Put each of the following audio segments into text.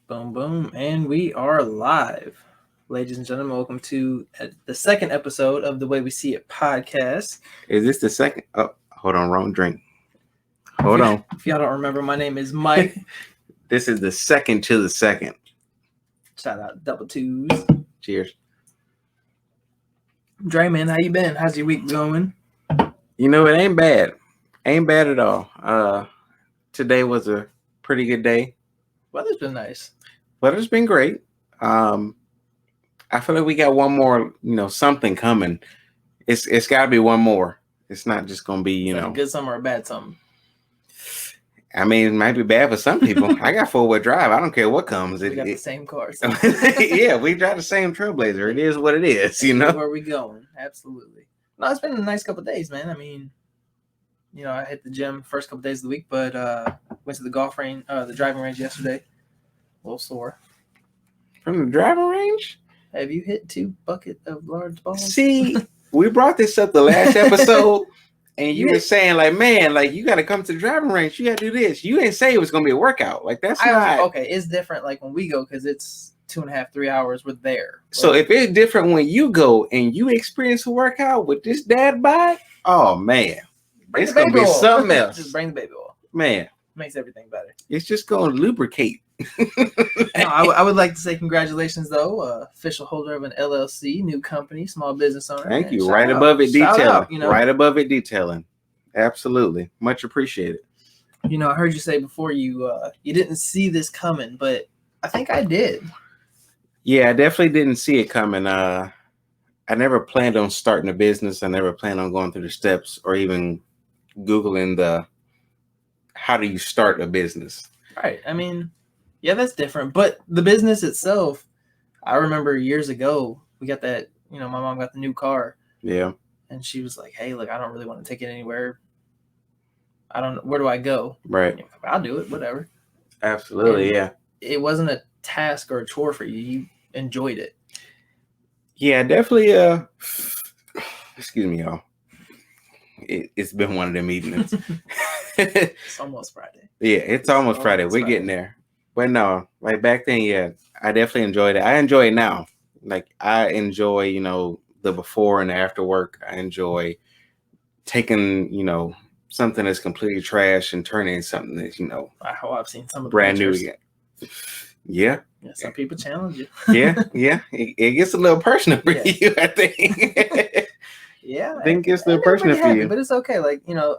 Boom, boom, and we are live. Ladies and gentlemen, welcome to the second episode of the Way We See It podcast. Is this the second? Oh, hold on, wrong drink. Hold on. If y'all don't remember, my name is Mike. This is the second to the second. Shout out Double Twos. Cheers. Dre, man, how you been? How's your week going? You know, it ain't bad. Ain't bad at all. Today was a pretty good day. Weather's been nice. Weather's been great. I feel like we got one more, something coming. It's got to be one more. It's not just going to be, a good summer or a bad summer. I mean, it might be bad for some people. I got 4-wheel drive. I don't care what comes. We got the same cars. Yeah, we drive the same Trailblazer. It is what it is, Where we going? Absolutely. No, it's been a nice couple of days, man. I mean, I hit the gym first couple of days of the week, but went to the golf range, the driving range yesterday. A little sore. From the driving range? Have you hit 2 buckets of large balls? See, we brought this up the last episode, and you were saying, you got to come to the driving range. You got to do this. You didn't say it was going to be a workout. Okay, it's different when we go because it's 2.5, 3 hours. We're there. So if it's different when you go and you experience a workout with this dad bod, oh, man. It's going to be something else. Just bring the baby oil. Man. Makes everything better. It's just going to lubricate. I would like to say congratulations, though. Official holder of an LLC, new company, small business owner. Thank you. Right above it detailing. Right above it detailing. Absolutely. Much appreciated. I heard you say before you didn't see this coming, but I think I did. Yeah, I definitely didn't see it coming. I never planned on starting a business. I never planned on going through the steps or even Googling how do you start a business? Right. I mean, yeah, that's different. But the business itself, I remember years ago, we got that, my mom got the new car. Yeah. And she was like, hey, look, I don't really want to take it anywhere. I don't know. Where do I go? Right. I'll do it. Whatever. Absolutely. And yeah. It wasn't a task or a chore for you. You enjoyed it. Yeah, definitely. Excuse me, y'all. It's been one of them evenings. It's almost Friday. Yeah, it's almost Friday. We're getting there. But no, back then, yeah, I definitely enjoyed it. I enjoy it now. I enjoy, the before and after work. I enjoy taking, something that's completely trash and turning into something that's, I've seen some of the brand new. Yeah. Some people challenge you. Yeah. It gets a little personal for you, I think. Yeah, I think it's the personal for you, but it's okay.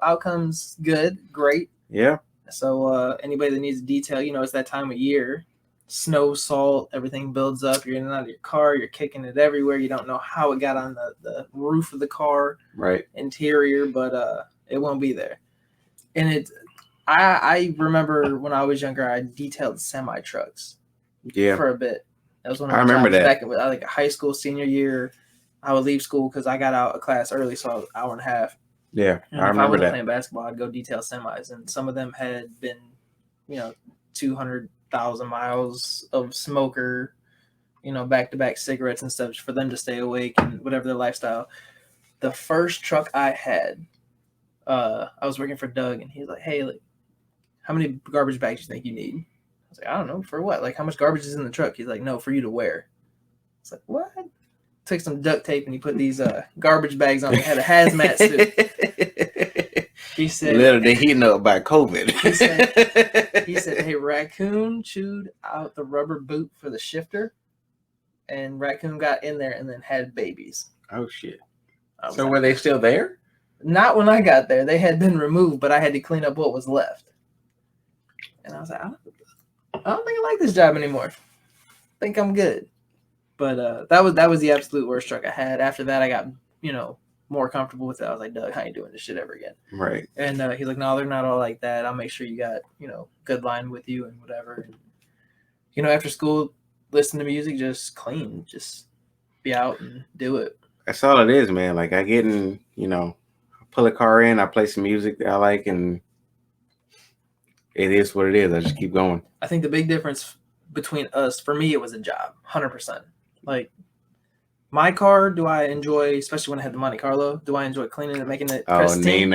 Outcomes good, great. Yeah. So anybody that needs detail, it's that time of year, snow, salt, everything builds up. You're in and out of your car. You're kicking it everywhere. You don't know how it got on the roof of the car, right? Interior, but it won't be there. And I remember when I was younger, I detailed semi trucks. Yeah. For a bit. That was when I remember that back in a high school senior year. I would leave school because I got out of class early, so I was an hour and a half. Yeah, and I remember that. If I wasn't playing basketball, I'd go detail semis, and some of them had been, 200,000 miles of smoker, back-to-back cigarettes and stuff for them to stay awake and whatever their lifestyle. The first truck I had, I was working for Doug, and he's like, hey, how many garbage bags do you think you need? I was like, I don't know. For what? How much garbage is in the truck? He's like, no, for you to wear. It's like, what? Took some duct tape and he put these garbage bags on. He had a hazmat suit. He said, little did he know about COVID. he said, hey, raccoon chewed out the rubber boot for the shifter, and raccoon got in there and then had babies. Oh, shit. So were they still there? Not when I got there. They had been removed, but I had to clean up what was left. And I was like, I don't think I like this job anymore. I think I'm good. But that was the absolute worst truck I had. After that, I got, more comfortable with it. I was like, Doug, I ain't doing this shit ever again. Right. And he's like, no, they're not all like that. I'll make sure you got, good line with you and whatever. And, after school, listen to music, just clean. Just be out and do it. That's all it is, man. I get in, pull a car in, I play some music that I like, and it is what it is. I just keep going. I think the big difference between us, for me, it was a job, 100%. My car, do I enjoy, especially when I had the Monte Carlo, do I enjoy cleaning it, making it pristine?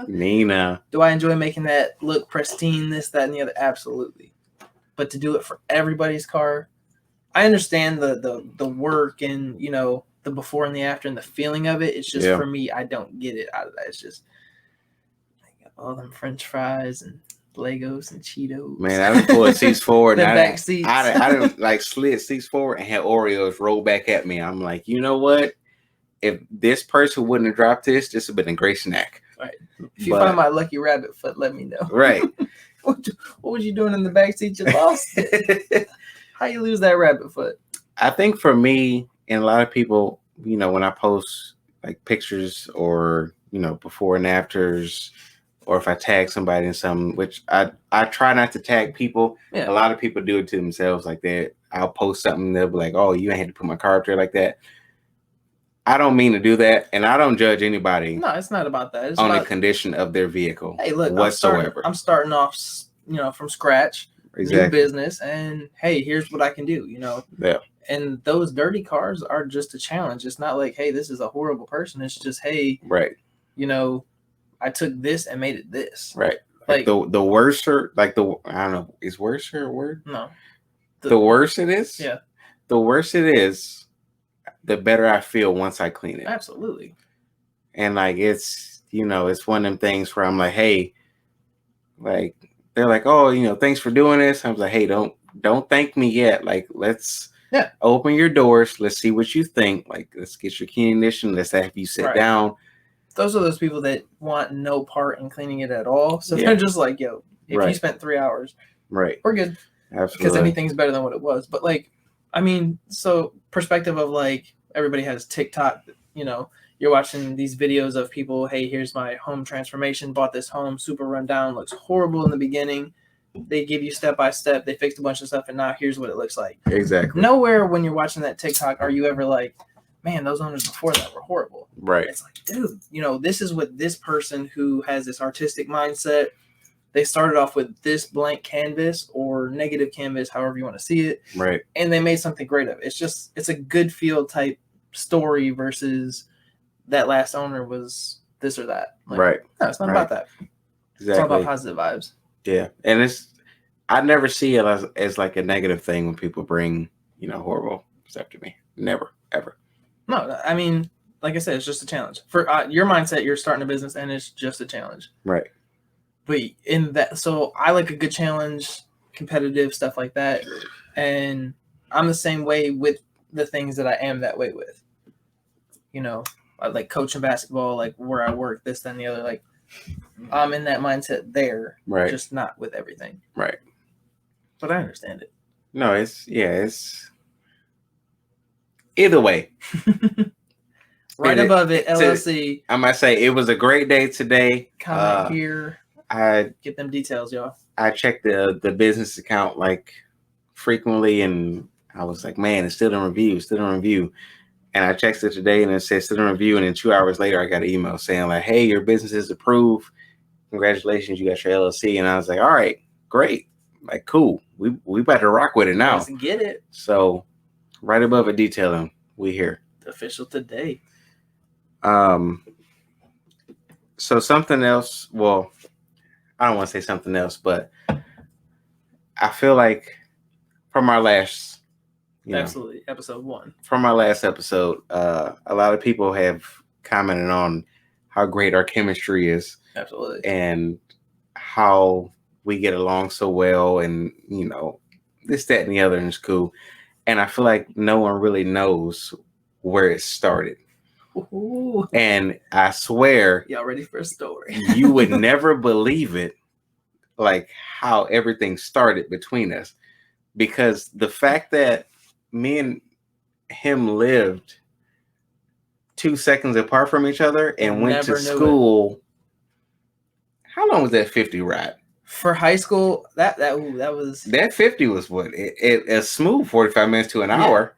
Nina. Do I enjoy making that look pristine, this, that, and the other? Absolutely. but to do it for everybody's car, I understand the work and, you know, the before and the after and the feeling of it. It's just for me, I don't get it out of that. It's just like all them French fries and Legos and Cheetos. Man, I done pulled seats forward. The and back seats. I done like slid seats forward and had Oreos roll back at me. I'm like, you know what? If this person wouldn't have dropped this would have been a great snack. Right. If you find my lucky rabbit foot, let me know. Right. What was you doing in the back seat? You lost it. How you lose that rabbit foot? I think for me and a lot of people, you know, when I post like pictures or, you know, before and afters, or if I tag somebody in something, which I try not to tag people. Yeah. A lot of people do it to themselves like that. I'll post something, they'll be like, oh, you ain't had to put my car up there like that. I don't mean to do that, and I don't judge anybody. No, it's not about that. It's on about the condition of their vehicle. Hey, look, whatsoever. I'm starting off, you know, from scratch, new business, and hey, here's what I can do, you know. Yeah. And those dirty cars are just a challenge. It's not like, hey, this is a horrible person. It's just, hey, right. You know, I took this and made it this. Right. Like the worser, like the I don't know, is worser a word? No. The worse it is. Yeah. The worse it is, the better I feel once I clean it. Absolutely. And like it's, you know, it's one of them things where I'm like, hey, like they're like, oh, you know, thanks for doing this. I was like, hey, don't thank me yet. Like, let's open your doors. Let's see what you think. Like, let's get your key ignition. Let's have you sit down. Those are those people that want no part in cleaning it at all. So they're just like, yo, if you spent 3 hours, we're good. Absolutely. Because anything's better than what it was. But like, I mean, so perspective of like, everybody has TikTok, you know, you're watching these videos of people, hey, here's my home transformation, bought this home, super run down, looks horrible in the beginning. They give you step by step, they fixed a bunch of stuff, and now here's what it looks like. Exactly. Nowhere when you're watching that TikTok are you ever like, man, those owners before that were horrible. Right. It's like, dude, you know, this is what this person who has this artistic mindset, they started off with this blank canvas or negative canvas, however you want to see it. Right. And they made something great of it. It's a good feel type story versus that last owner was this or that. Like, right. No, it's not about that. Exactly. It's all about positive vibes. Yeah. And I never see it as like a negative thing when people bring, you know, horrible stuff to me. Never, ever. No, I mean, like I said, it's just a challenge. For your mindset, you're starting a business and it's just a challenge. Right. But in that, so I like a good challenge, competitive stuff like that. And I'm the same way with the things that I am that way with. You know, I like coaching basketball, like where I work, this, that, and the other. Like, I'm in that mindset there, right? Just not with everything, right? But I understand it. No, it's either way. Right above it, LLC. I might say it was a great day today. Comment here. I get them details, y'all. I checked the business account like frequently, and I was like, man, it's still in review. And I checked it today, and it says still in review. And then 2 hours later, I got an email saying like, hey, your business is approved. Congratulations, you got your LLC. And I was like, all right, great, like cool. We about to rock with it now. Let's get it. So right above it, detailing, we here. Official today. So something else. Well, I don't want to say something else, but I feel like from our last, absolutely, episode 1. From our last episode, a lot of people have commented on how great our chemistry is. Absolutely. And how we get along so well, and you know, this, that, and the other, and it's cool. And I feel like no one really knows where it started. Ooh. And I swear, y'all ready for a story? You would never believe it, like how everything started between us. Because the fact that me and him lived 2 seconds apart from each other and went to school. How long was that 50 ride? For high school, that was... That 50 was what? A smooth 45 minutes to an hour.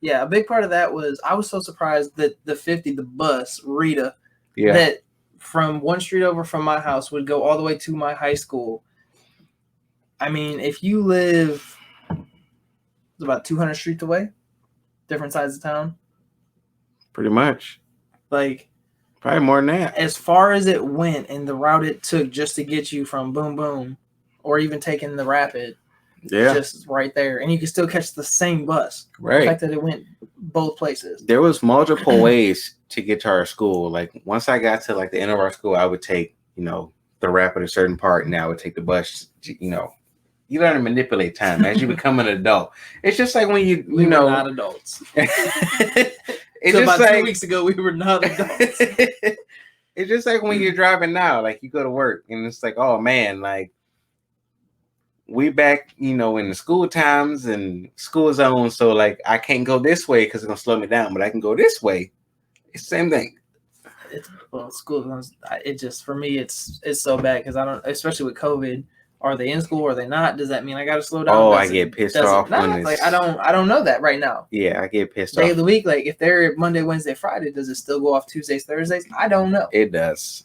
Yeah, a big part of that was I was so surprised that the 50, the bus, Rita, yeah, that from one street over from my house would go all the way to my high school. I mean, if you live about 200 streets away, different sides of town. Pretty much. Like, probably more than that. As far as it went and the route it took just to get you from boom, boom, or even taking the rapid. just right there, and you can still catch the same bus. Right. The fact that it went both places. There was multiple ways to get to our school. Like once I got to like the end of our school, I would take, the wrap at a certain part, and I would take the bus. You learn to manipulate time as you become an adult. It's just like when we were not adults. It's so just about like 2 weeks ago, we were not adults. It's just like when you're driving now, like you go to work, and it's like, oh man, like we back, in the school times and school zone. So like I can't go this way because it's gonna slow me down, but I can go this way. It's the same thing. School. It just for me, it's so bad because I don't, especially with COVID. Are they in school? Are they not? Does that mean I got to slow down? Oh, I get pissed off when it's like I don't know that right now. Yeah, I get pissed off. Day of the week, like if they're Monday, Wednesday, Friday, does it still go off Tuesdays, Thursdays? I don't know. It does.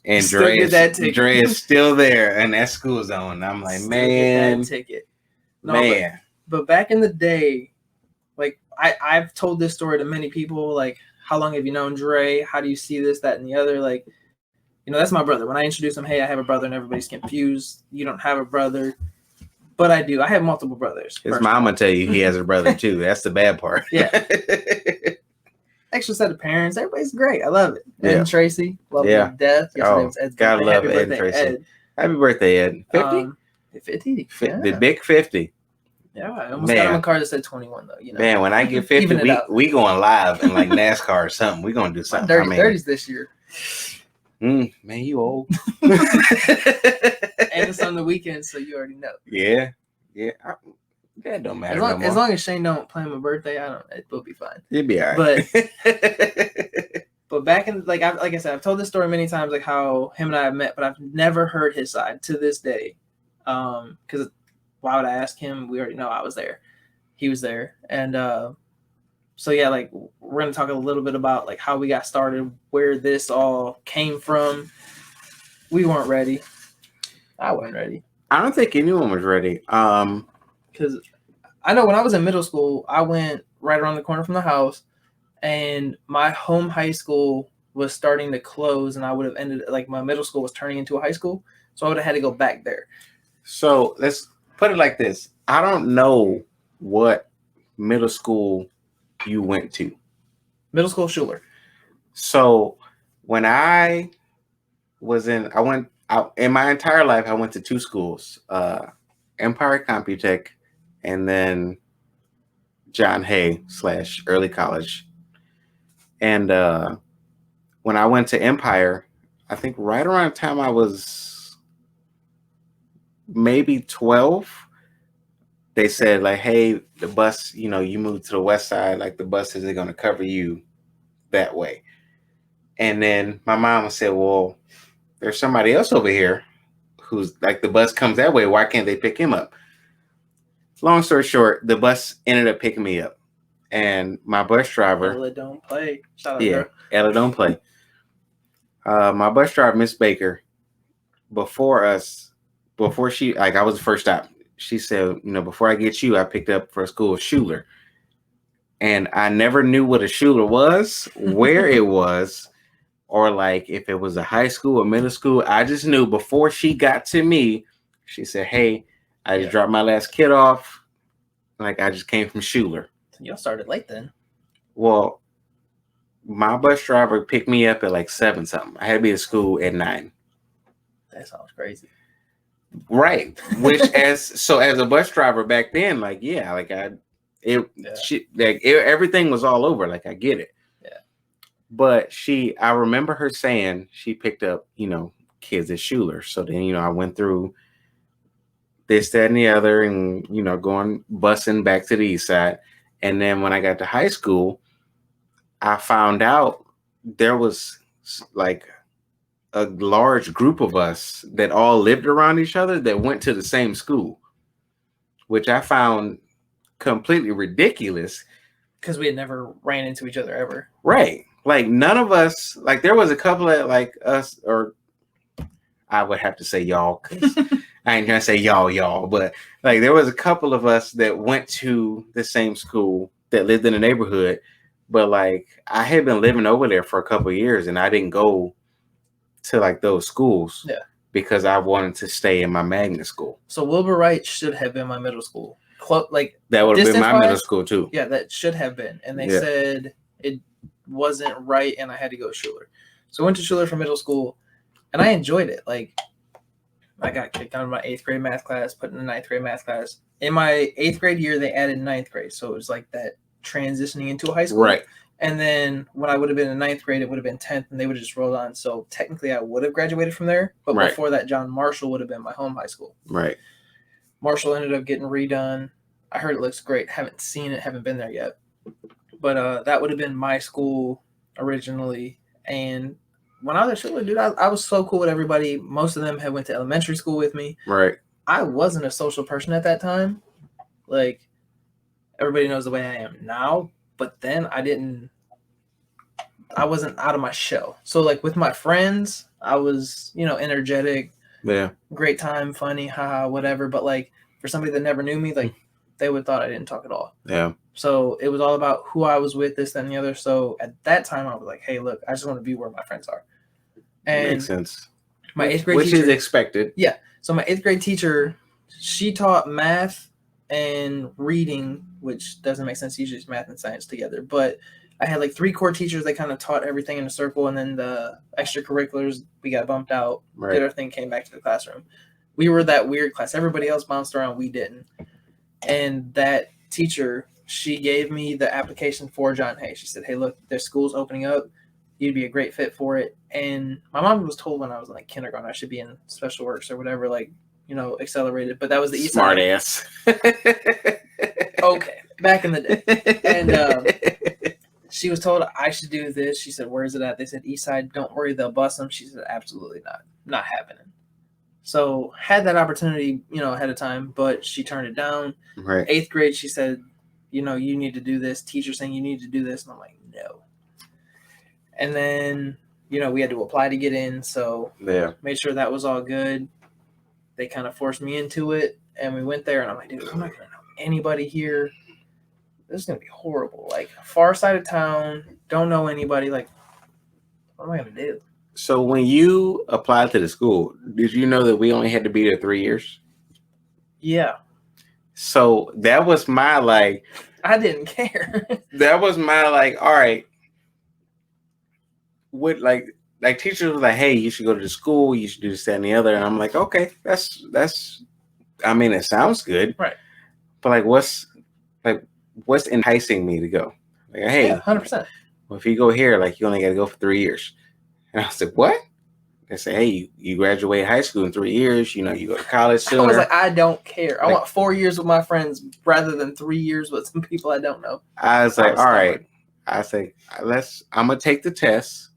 And Dre is still there in that school zone. I'm like, still man, get that ticket. No, man. But back in the day, like I've told this story to many people. Like, how long have you known Dre? How do you see this, that, and the other? Like. That's my brother. When I introduce him, hey, I have a brother, and everybody's confused. You don't have a brother, but I do. I have multiple brothers. His mama tell you he has a brother too. That's the bad part. Yeah. Extra set of parents. Everybody's great. I love it. Ed and Tracy, love them to death. Yesterday was Ed's gotta love Ed and Tracy. Ed. Happy birthday, Ed. 50? 50. Yeah. The big 50. Yeah, I almost got him a card that said 21 though. Man, when I get 50, we going live in like NASCAR or something. We gonna do something. 30s this year. Man, you old. And it's on the weekend, so you already know. Yeah. That don't matter. As long as Shane don't plan my birthday, it will be fine. It'll be all right. But back in like I said, I've told this story many times, like how him and I have met, but I've never heard his side to this day. Because why would I ask him? We already know I was there. He was there, and so yeah, like we're gonna talk a little bit about like how we got started, where this all came from. We weren't ready. I wasn't ready. I don't think anyone was ready. Because I know when I was in middle school, I went right around the corner from the house, and my home high school was starting to close, and I would have ended like my middle school was turning into a high school, so I would have had to go back there. So let's put it like this: I don't know what middle school you went to. Middle school Schuler. So when I went out in my entire life, I went to two schools, Empire Computech and then John Hay / early college. And when I went to Empire, I think right around the time I was maybe 12, they said like, hey, the bus, you moved to the west side, like the bus isn't going to cover you that way. And then my mom said, well, there's somebody else over here who's like, the bus comes that way. Why can't they pick him up? Long story short, the bus ended up picking me up. And my bus driver. Ella don't play. Shout out, yeah, Ella don't play. My bus driver, Miss Baker, before she, like I was the first stop. She said, before I get you, I picked up for a school Schuler. And I never knew what a Schuler was, where it was, or like if it was a high school or middle school. I just knew before she got to me, she said, hey, I just dropped my last kid off. Like I just came from Schuler. Y'all started late then. Well, my bus driver picked me up at like 7 something. I had to be at school at 9. That sounds crazy. Right. Which as a bus driver back then, like, everything was all over. Like, I get it. Yeah. But I remember her saying she picked up, kids at Schuler. So then, I went through this, that, and the other and, going busing back to the east side. And then when I got to high school, I found out there was like a large group of us that all lived around each other that went to the same school, which I found completely ridiculous. Because we had never ran into each other ever. Right. Like none of us, like there was a couple of like us, or I would have to say y'all, because I ain't gonna say y'all, but like there was a couple of us that went to the same school that lived in the neighborhood, but like I had been living over there for a couple of years and I didn't go to like those schools. Yeah. because I wanted to stay in my magnet school. So Wilbur Wright should have been my middle school. Like that would have been my distance-wise, middle school too. Yeah, that should have been. And they said it wasn't right, and I had to go to Schuler. So I went to Schuler for middle school, and I enjoyed it. Like, I got kicked out of my 8th grade math class, put in the 9th grade math class. In my 8th grade year, they added 9th grade. So it was like that transitioning into a high school. Right. And then when I would have been in 9th grade, it would have been 10th, and they would have just rolled on. So technically, I would have graduated from there. But before that, John Marshall would have been my home high school. Right. Marshall ended up getting redone. I heard it looks great. Haven't seen it. Haven't been there yet. But that would have been my school originally. And when I was at Schuler, dude, I was so cool with everybody. Most of them had went to elementary school with me. Right. I wasn't a social person at that time. Like, everybody knows the way I am now. But then I wasn't out of my shell. So, like, with my friends, I was, energetic. Yeah. Great time, funny, haha, whatever. But, like, for somebody that never knew me, like, they would have thought I didn't talk at all. Yeah. So it was all about who I was with, this, that, and the other. So at that time, I was like, hey, look, I just want to be where my friends are. And makes sense. My 8th grade Which teacher, is expected. Yeah. So my 8th grade teacher, she taught math and reading, which doesn't make sense. Usually it's math and science together. But I had like 3 core teachers that kind of taught everything in a circle. And then the extracurriculars, we got bumped out. Right. Did our thing, came back to the classroom. We were that weird class. Everybody else bounced around. We didn't. And that teacher, she gave me the application for John Hay. She said, hey, look, there's schools opening up. You'd be a great fit for it. And my mom was told when I was in like kindergarten I should be in special works or whatever, like, accelerated. But that was the east smart side. Ass. Okay, back in the day. And she was told I should do this. She said, where is it at? They said, east side, don't worry, they'll bus them. She said, absolutely not. Not happening. So had that opportunity, ahead of time, but she turned it down. Right. 8th grade, she said, you need to do this. Teacher saying you need to do this. And I'm like, no. And then, we had to apply to get in. So made sure that was all good. They kind of forced me into it. And we went there. And I'm like, dude, I'm not going to know anybody here. This is going to be horrible. Like, far side of town. Don't know anybody. Like, what am I going to do? So when you applied to the school, did you know that we only had to be there 3 years? Yeah. So that was my I didn't care. That was my all right. What teachers were like, hey, you should go to the school, you should do this, that, and the other. And I'm like, okay, that's I mean, it sounds good. Right. But what's enticing me to go? Like, hey, 100%. Well, if you go here, you only gotta go for 3 years. And I was like, what? They say, hey, you graduate high school in 3 years. You go to college sooner. I was like, I don't care. I want 4 years with my friends rather than 3 years with some people I don't know. I was like, all right. I say, I'm going to take the test.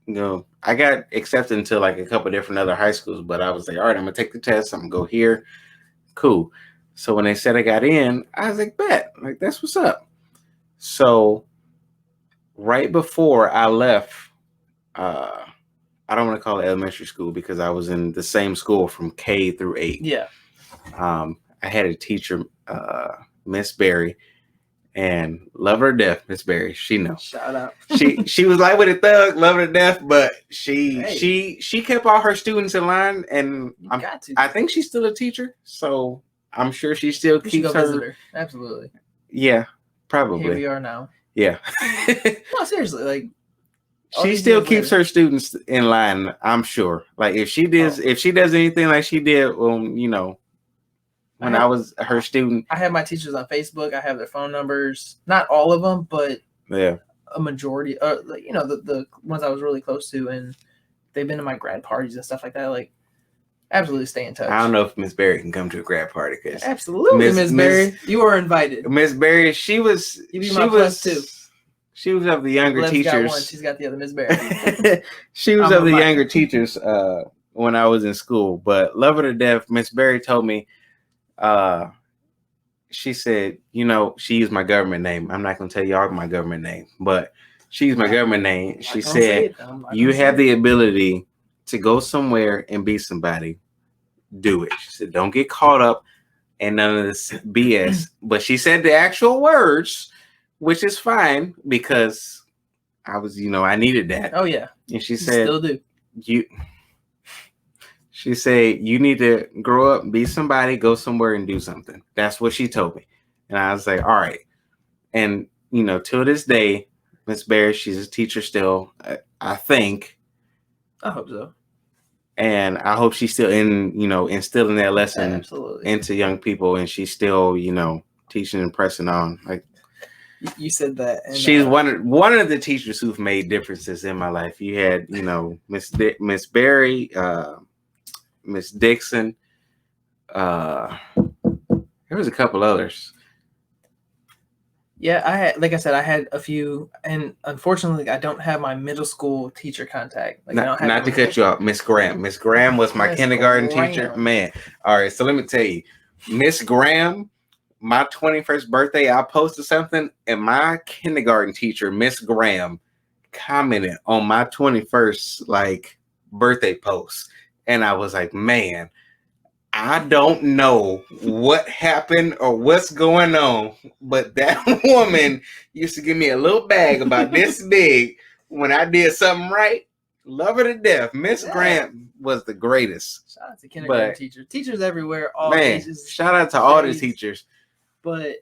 I got accepted into a couple of different other high schools, but I was like, all right, I'm going to take the test. I'm going to go here. Cool. So when they said I got in, I was like, bet. That's what's up. So right before I left, I don't want to call it elementary school because I was in the same school from K through 8. Yeah. I had a teacher, Miss Berry, and love her to death, Miss Berry. She knows. Shout out. She was with a thug, love her to death, but she kept all her students in line, and I think she's still a teacher, so I'm sure she still keeps her. Absolutely. Yeah, probably. Here we are now. Yeah. No, seriously, she still keeps her students in line, I'm sure. If she does anything like she did, when I was her student. I have my teachers on Facebook. I have their phone numbers. Not all of them, but a majority. The ones I was really close to, and they've been to my grad parties and stuff like that. Absolutely stay in touch. I don't know if Miss Berry can come to a grad party. Absolutely, Miss Berry. You are invited. Miss Berry, she was +2. She was of the younger teachers. Got one. She's got the other, Miss Berry. She was of the younger teachers when I was in school. But love her to death. Miss Berry told me, she said, she used my government name. I'm not going to tell y'all my government name, but she used my government name. She said, you have the ability to go somewhere and be somebody. Do it. She said, don't get caught up in none of this BS. But she said the actual words, which is fine because I was, I needed that. Oh yeah. And she said, still do. She said, you need to grow up, be somebody, go somewhere and do something. That's what she told me. And I was like, all right. And, you know, till this day, Miss Barry, she's a teacher still, I think. I hope so. And I hope she's still instilling that lesson into young people. And she's still, teaching and pressing on. Like, you said that. And, she's one of the teachers who've made differences in my life. You had, Miss Barry, Miss Dixon. There was a couple others. Yeah, I had a few, and unfortunately, I don't have my middle school teacher contact. Like, not to cut you off, Miss Graham. Miss Graham was my kindergarten teacher. Man, all right. So let me tell you, Miss Graham, my 21st birthday, I posted something, and my kindergarten teacher, Miss Graham, commented on my 21st birthday post, and I was like, man, I don't know what happened or what's going on, but that woman used to give me a little bag about this big when I did something right. Love her to death. Miss Grant was the greatest. Shout out to kindergarten teachers. Teachers everywhere. All ages. Shout out to all the teachers. But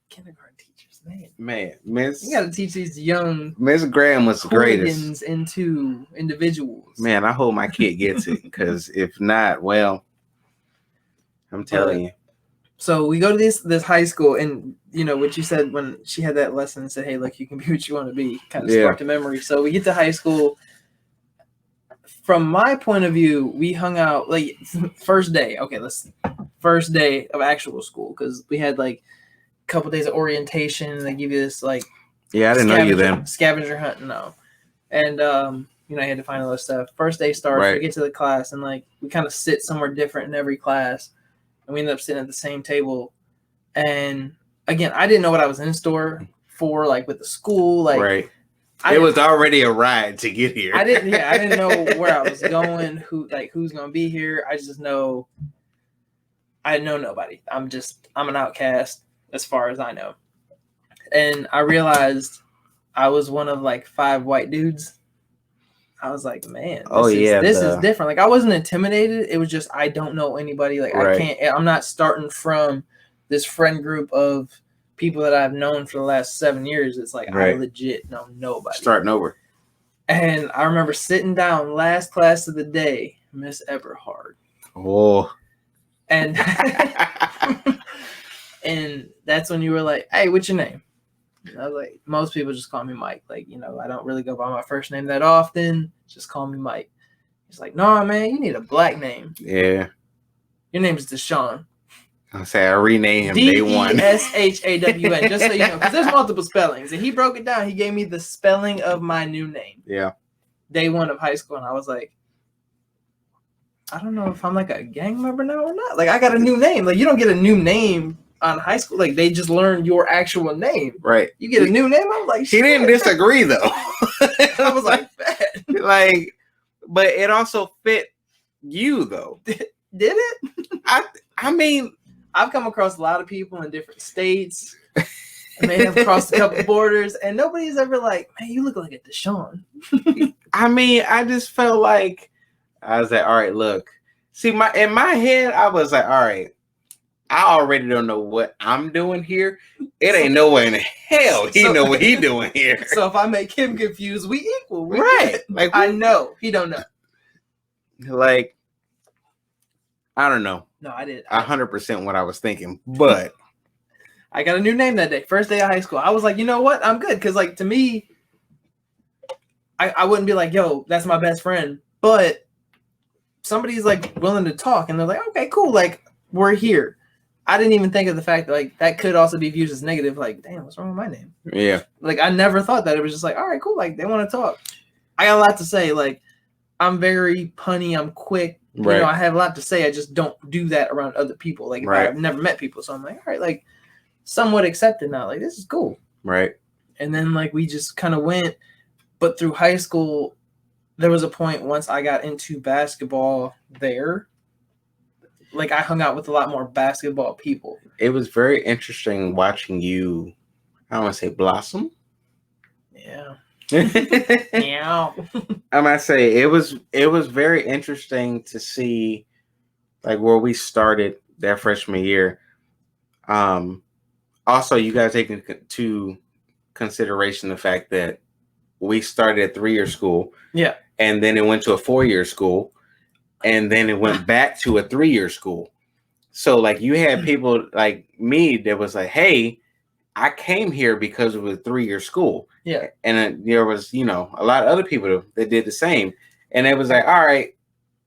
kindergarten teachers, man, Miss, you got to teach these young Miss Graham was the greatest into individuals. Man, I hope my kid gets it, because if not, well, I'm telling you. So we go to this high school, and what you said when she had that lesson and said, hey, look, you can be what you want to be, kind of sparked a memory. So we get to high school. From my point of view, we hung out first day. Okay, first day of actual school, because we had a couple days of orientation, and they give you this I didn't know you then. Scavenger hunt, no. And I had to find all this stuff. First day starts, right. We get to the class, and we kind of sit somewhere different in every class. And we ended up sitting at the same table. And again, I didn't know what I was in store for, with the school. Right. It was already a ride to get here. I didn't know where I was going, who's gonna be here. I just know I know nobody. I'm an outcast as far as I know. And I realized I was one of 5 white dudes. I was like, man, this is different. I wasn't intimidated. It was just, I don't know anybody. I'm not starting from this friend group of people that I've known for the last 7 years. It's I legit know nobody. Starting over. And I remember sitting down last class of the day, Miss Eberhard. Oh. And and that's when you were like, hey, what's your name? And I was like, most people just call me Mike. I don't really go by my first name that often. Just call me Mike. He's like, no, man, you need a black name. Yeah. Your name is Deshaun. I say I renamed him day one. Deshawn, just so you know, because there's multiple spellings. And he broke it down. He gave me the spelling of my new name. Yeah. Day one of high school. And I was like, I don't know if I'm a gang member now or not. I got a new name. You don't get a new name on high school. They just learn your actual name. Right. You get a new name. I'm like, he didn't disagree though. I was like, bad. But it also fit you though. Did it? I mean, I've come across a lot of people in different states. I may have crossed a couple borders, and nobody's ever man, you look like a Deshaun. I mean, I just felt I was like, all right, look. See, in my head, I was like, all right, I already don't know what I'm doing here. It ain't no way in hell he know what he doing here. So if I make him confused, we equal. Right. I know. He don't know. I don't know. No, I did. 100% what I was thinking, but I got a new name that day. First day of high school. I was like, you know what? I'm good. Because to me, I wouldn't be like, yo, that's my best friend. But somebody's willing to talk, and they're like, okay, cool. We're here. I didn't even think of the fact that that could also be viewed as negative. Damn, what's wrong with my name? Yeah. I never thought that. It was just all right, cool. They want to talk. I got a lot to say. I'm very punny. I'm quick. Right. I have a lot to say. I just don't do that around other people. Right. I've never met people. So I'm all right, somewhat accepted now. This is cool. Right. And then we just kind of went. But through high school, there was a point once I got into basketball there. I hung out with a lot more basketball people. It was very interesting watching you, I don't want to say blossom. Yeah. Yeah. I might say it was very interesting to see like where we started that freshman year. Also, you guys take into consideration the fact that we started at 3-year school. Yeah. And then it went to a 4-year school. And then it went back to a 3-year school. So like you had people like me that was like, hey, I came here because it was a 3-year school. Yeah. And there was, a lot of other people that did the same. And it was like, all right,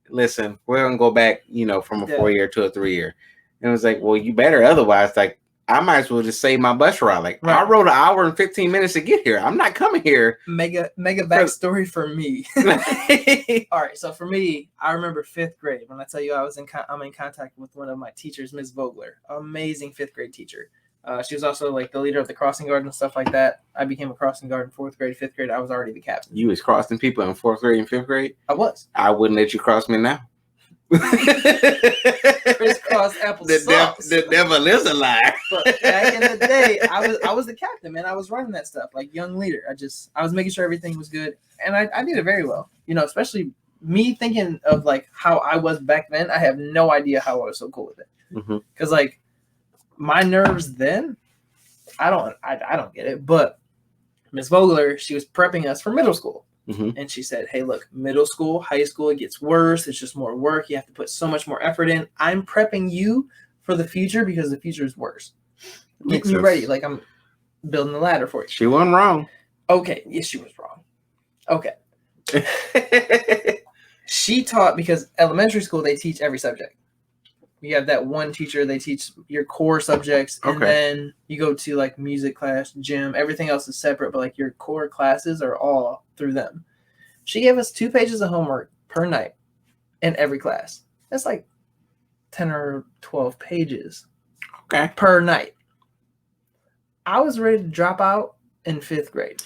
listen, we're going to go back, from a 4-year to a 3-year. And it was like, well, you better. Otherwise, like, I might as well just save my bus ride. Like, right. I rode 1 hour and 15 minutes to get here. I'm not coming here. Mega backstory for me. All right. So for me, I remember 5th grade when I tell you I'm in contact with one of my teachers, Ms. Vogler, amazing 5th grade teacher. She was also like the leader of the crossing guard and stuff like that. I became a crossing guard in 4th grade, 5th grade. I was already the captain. You was crossing people in 4th grade and 5th grade? I was. I wouldn't let you cross me now. Crisscross applesauce. The devil is a lie. But back in the day, I was the captain, man. I was running that stuff like young leader. I was making sure everything was good, and I did it very well. Especially me thinking of like how I was back then. I have no idea how I was so cool with it. Because like my nerves then, I don't get it. But Miss Vogler, she was prepping us for middle school. And she said, hey, look, middle school, high school, it gets worse. It's just more work. You have to put so much more effort in. I'm prepping you for the future because the future is worse. Getting you ready. Like I'm building the ladder for you. She wasn't wrong. Okay. Yes, she was wrong. Okay. She taught because elementary school, they teach every subject. You have that one teacher, they teach your core subjects, and then you go to like music class, gym, everything else is separate, but like your core classes are all through them. She gave us 2 pages of homework per night in every class. That's like 10 or 12 pages per night. I was ready to drop out in 5th grade.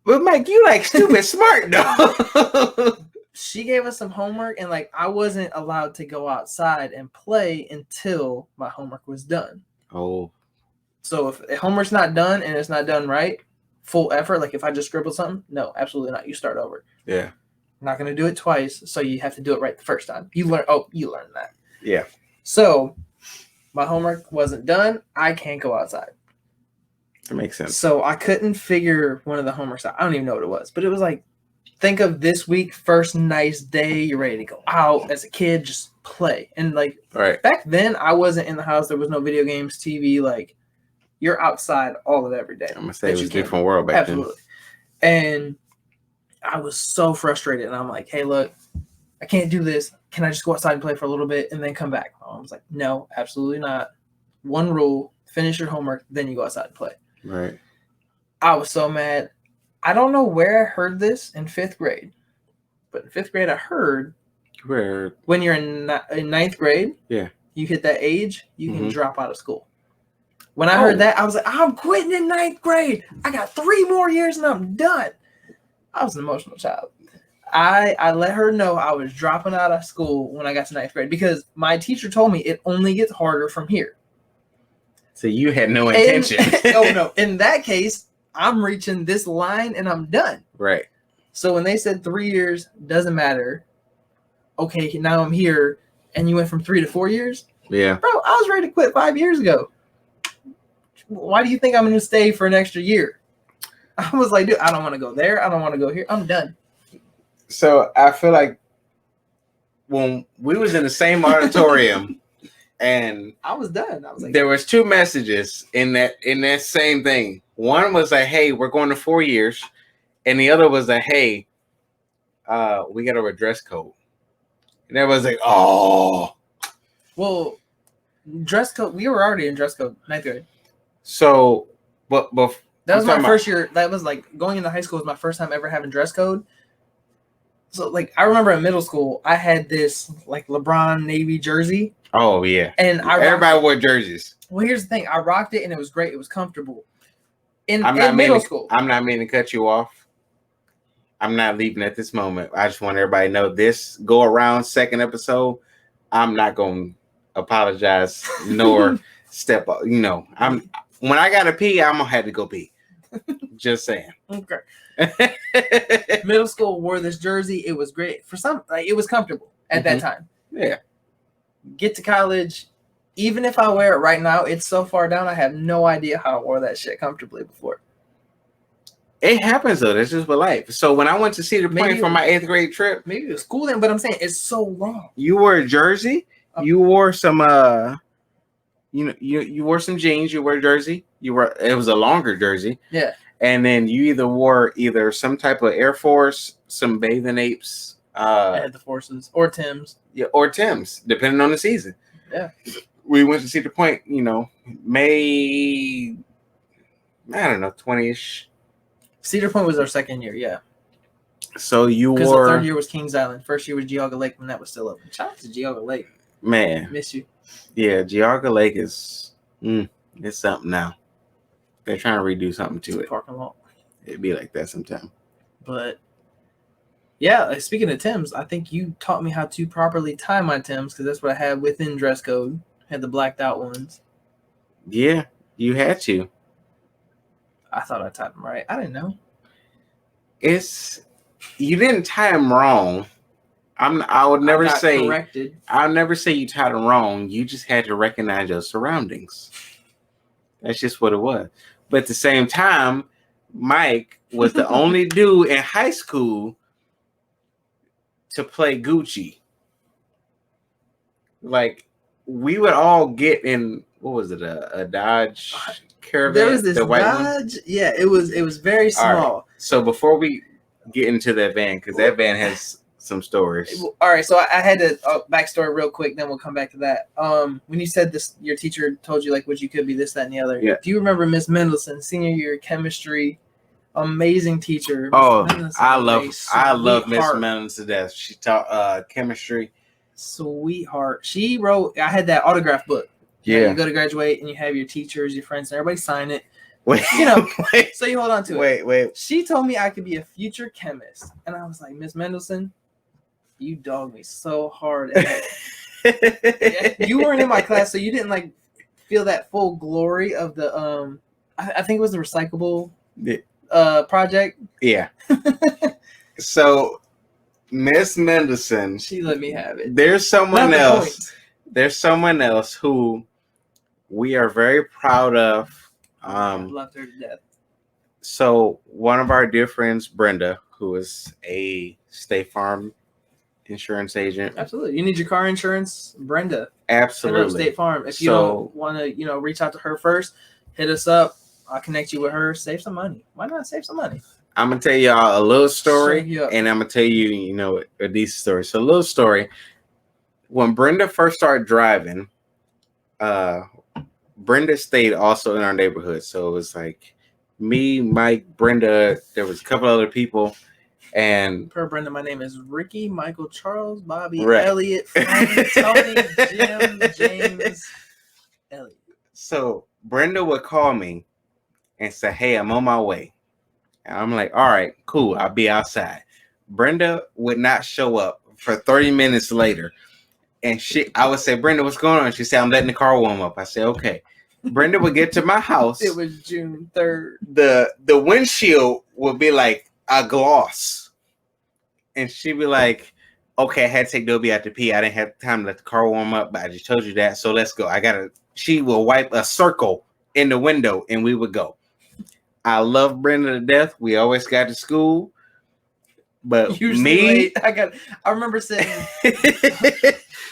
But Mike, you like stupid smart though. She gave us some homework, and like I wasn't allowed to go outside and play until my homework was done. Oh. So if homework's not done and it's not done right, full effort, like if I just scribbled something, no, absolutely not. You start over. Yeah. I'm not going to do it twice, so you have to do it right the first time. You learned that. Yeah. So my homework wasn't done. I can't go outside. That makes sense. So I couldn't figure one of the homeworks out. I don't even know what it was, but it was like, think of this week, first nice day, you're ready to go out as a kid, just play. And like back then, I wasn't in the house. There was no video games, TV. Like you're outside all of every day. I'm gonna say it was a different world back then. And I was so frustrated. And I'm like, hey, look, I can't do this. Can I just go outside and play for a little bit and then come back? I was like, no, absolutely not. One rule, finish your homework, then you go outside and play. Right. I was so mad. I don't know where I heard this in 5th grade, but in 5th grade I heard when you're in 9th grade, you hit that age, you can drop out of school. When I heard that, I was like, I'm quitting in 9th grade. I got 3 more years and I'm done. I was an emotional child. I let her know I was dropping out of school when I got to 9th grade because my teacher told me it only gets harder from here. So you had no intention. Oh, no. In that case, I'm reaching this line and I'm done. Right. So when they said 3 years, doesn't matter. Okay, now I'm here. And you went from 3 to 4 years? Yeah. Bro, I was ready to quit 5 years ago. Why do you think I'm going to stay for an extra year? I was like, dude, I don't want to go there. I don't want to go here. I'm done. So I feel like when we was in the same auditorium and I was done. I was like, there was 2 messages in that same thing. One was like, hey, we're going to 4 years. And the other was like, hey, we got our dress code. And everyone's like, oh. Well, dress code, we were already in dress code, 9th grade. So, but that was my first year. That was like going into high school was my first time ever having dress code. So like I remember in middle school, I had this like LeBron Navy jersey. Oh yeah. And everybody wore jerseys. Well, here's the thing. I rocked it and it was great. It was comfortable. In middle school. I'm not meaning to cut you off. I'm not leaving at this moment. I just want everybody to know this go around second episode. I'm not going to apologize nor step up. When I got to pee, I'm going to have to go pee. Just saying. Okay. Middle school, wore this jersey. It was great for some. Like, it was comfortable at that time. Yeah. Get to college. Even if I wear it right now, it's so far down. I have no idea how I wore that shit comfortably before. It happens though. That's just what life. So when I went to Cedar Point for my 8th grade trip, maybe it was school then, but I'm saying it's so long. You wore a jersey. You wore some. You wore some jeans. You wore a jersey. It was a longer jersey. Yeah. And then you wore some type of Air Force, some bathing apes. I had the Forces or Timbs. Yeah, or Timbs, depending on the season. Yeah. We went to Cedar Point. May. I don't know, 20-ish. Cedar Point was our second year, yeah. So you wore... Because the third year was Kings Island. First year was Geauga Lake when that was still open. Shout out to Geauga Lake. Man. Miss you. Yeah, Geauga Lake is... it's something now. They're trying to redo something to it. Parking lot. It'd be like that sometime. But, yeah, speaking of Timbs, I think you taught me how to properly tie my Timbs because that's what I had within dress code. I had the blacked out ones. Yeah, you had to. I thought I tied them right. I didn't know. You didn't tie them wrong. I would never say corrected. I'll never say you tied them wrong. You just had to recognize your surroundings. That's just what it was. But at the same time, Mike was the only dude in high school to play Gucci. Like, we would all get in, what was it, a Dodge Caravan? There was this the white Dodge. One? Yeah, it was very small. Right. So before we get into that van, because that van has some stories. All right, so I had to backstory real quick, then we'll come back to that. When you said this, your teacher told you like what you could be, this, that, and the other. Yeah. Do you remember Miss Mendelson, senior year chemistry? Amazing teacher. I love Miss Mendelson to death. She taught chemistry. Sweetheart. She wrote. I had that autograph book. Yeah. You go to graduate and you have your teachers, your friends, and everybody sign it. Wait, So you hold on to it. Wait. She told me I could be a future chemist, and I was like, Miss Mendelson, you dogged me so hard. You weren't in my class, so you didn't like feel that full glory of the I think it was the recyclable project. Yeah. So Miss Mendelson, she let me have it. There's someone else who we are very proud of. I loved her to death. So one of our dear friends, Brenda, who is a State Farm insurance agent. Absolutely. You need your car insurance, Brenda. Absolutely. Hit up State Farm. If you don't want to, reach out to her first, hit us up. I'll connect you with her. Save some money. Why not save some money? I'm going to tell y'all a little story, and I'm going to tell you, a decent story. So a little story. When Brenda first started driving, Brenda stayed also in our neighborhood. So it was like me, Mike, Brenda. There was a couple other people. And per Brenda, my name is Ricky, Michael, Charles, Bobby, right. Elliot, Frank, Tony, Jim, James, Elliot. So Brenda would call me and say, "Hey, I'm on my way." And I'm like, "All right, cool. I'll be outside." Brenda would not show up for 30 minutes later. And I would say, "Brenda, what's going on?" She said, "I'm letting the car warm up." I said, "Okay." Brenda would get to my house. It was June 3rd. The windshield would be like a gloss. And she'd be like, "Okay, I had to take Dobie out to pee. I didn't have time to let the car warm up, but I just told you that. So let's go." She will wipe a circle in the window and we would go. I love Brenda to death. We always got to school. But usually I remember sitting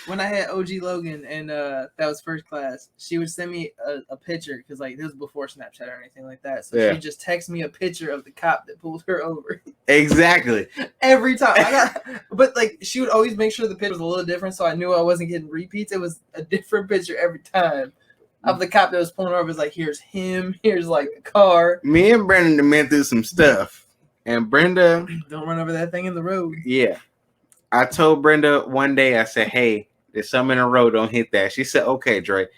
when I had OG Logan and that was first class. She would send me a picture because like this was before Snapchat or anything like that. So she'd just text me a picture of the cop that pulled her over. Exactly. Every time. But like she would always make sure the picture was a little different, so I knew I wasn't getting repeats. It was a different picture every time of the cop that was pulling her over. It was like, here's him, here's like a car. Me and Brandon went through some stuff. And Brenda, don't run over that thing in the road. Yeah. I told Brenda one day, I said, "Hey, there's something in the road. Don't hit that." She said, "Okay, Dre."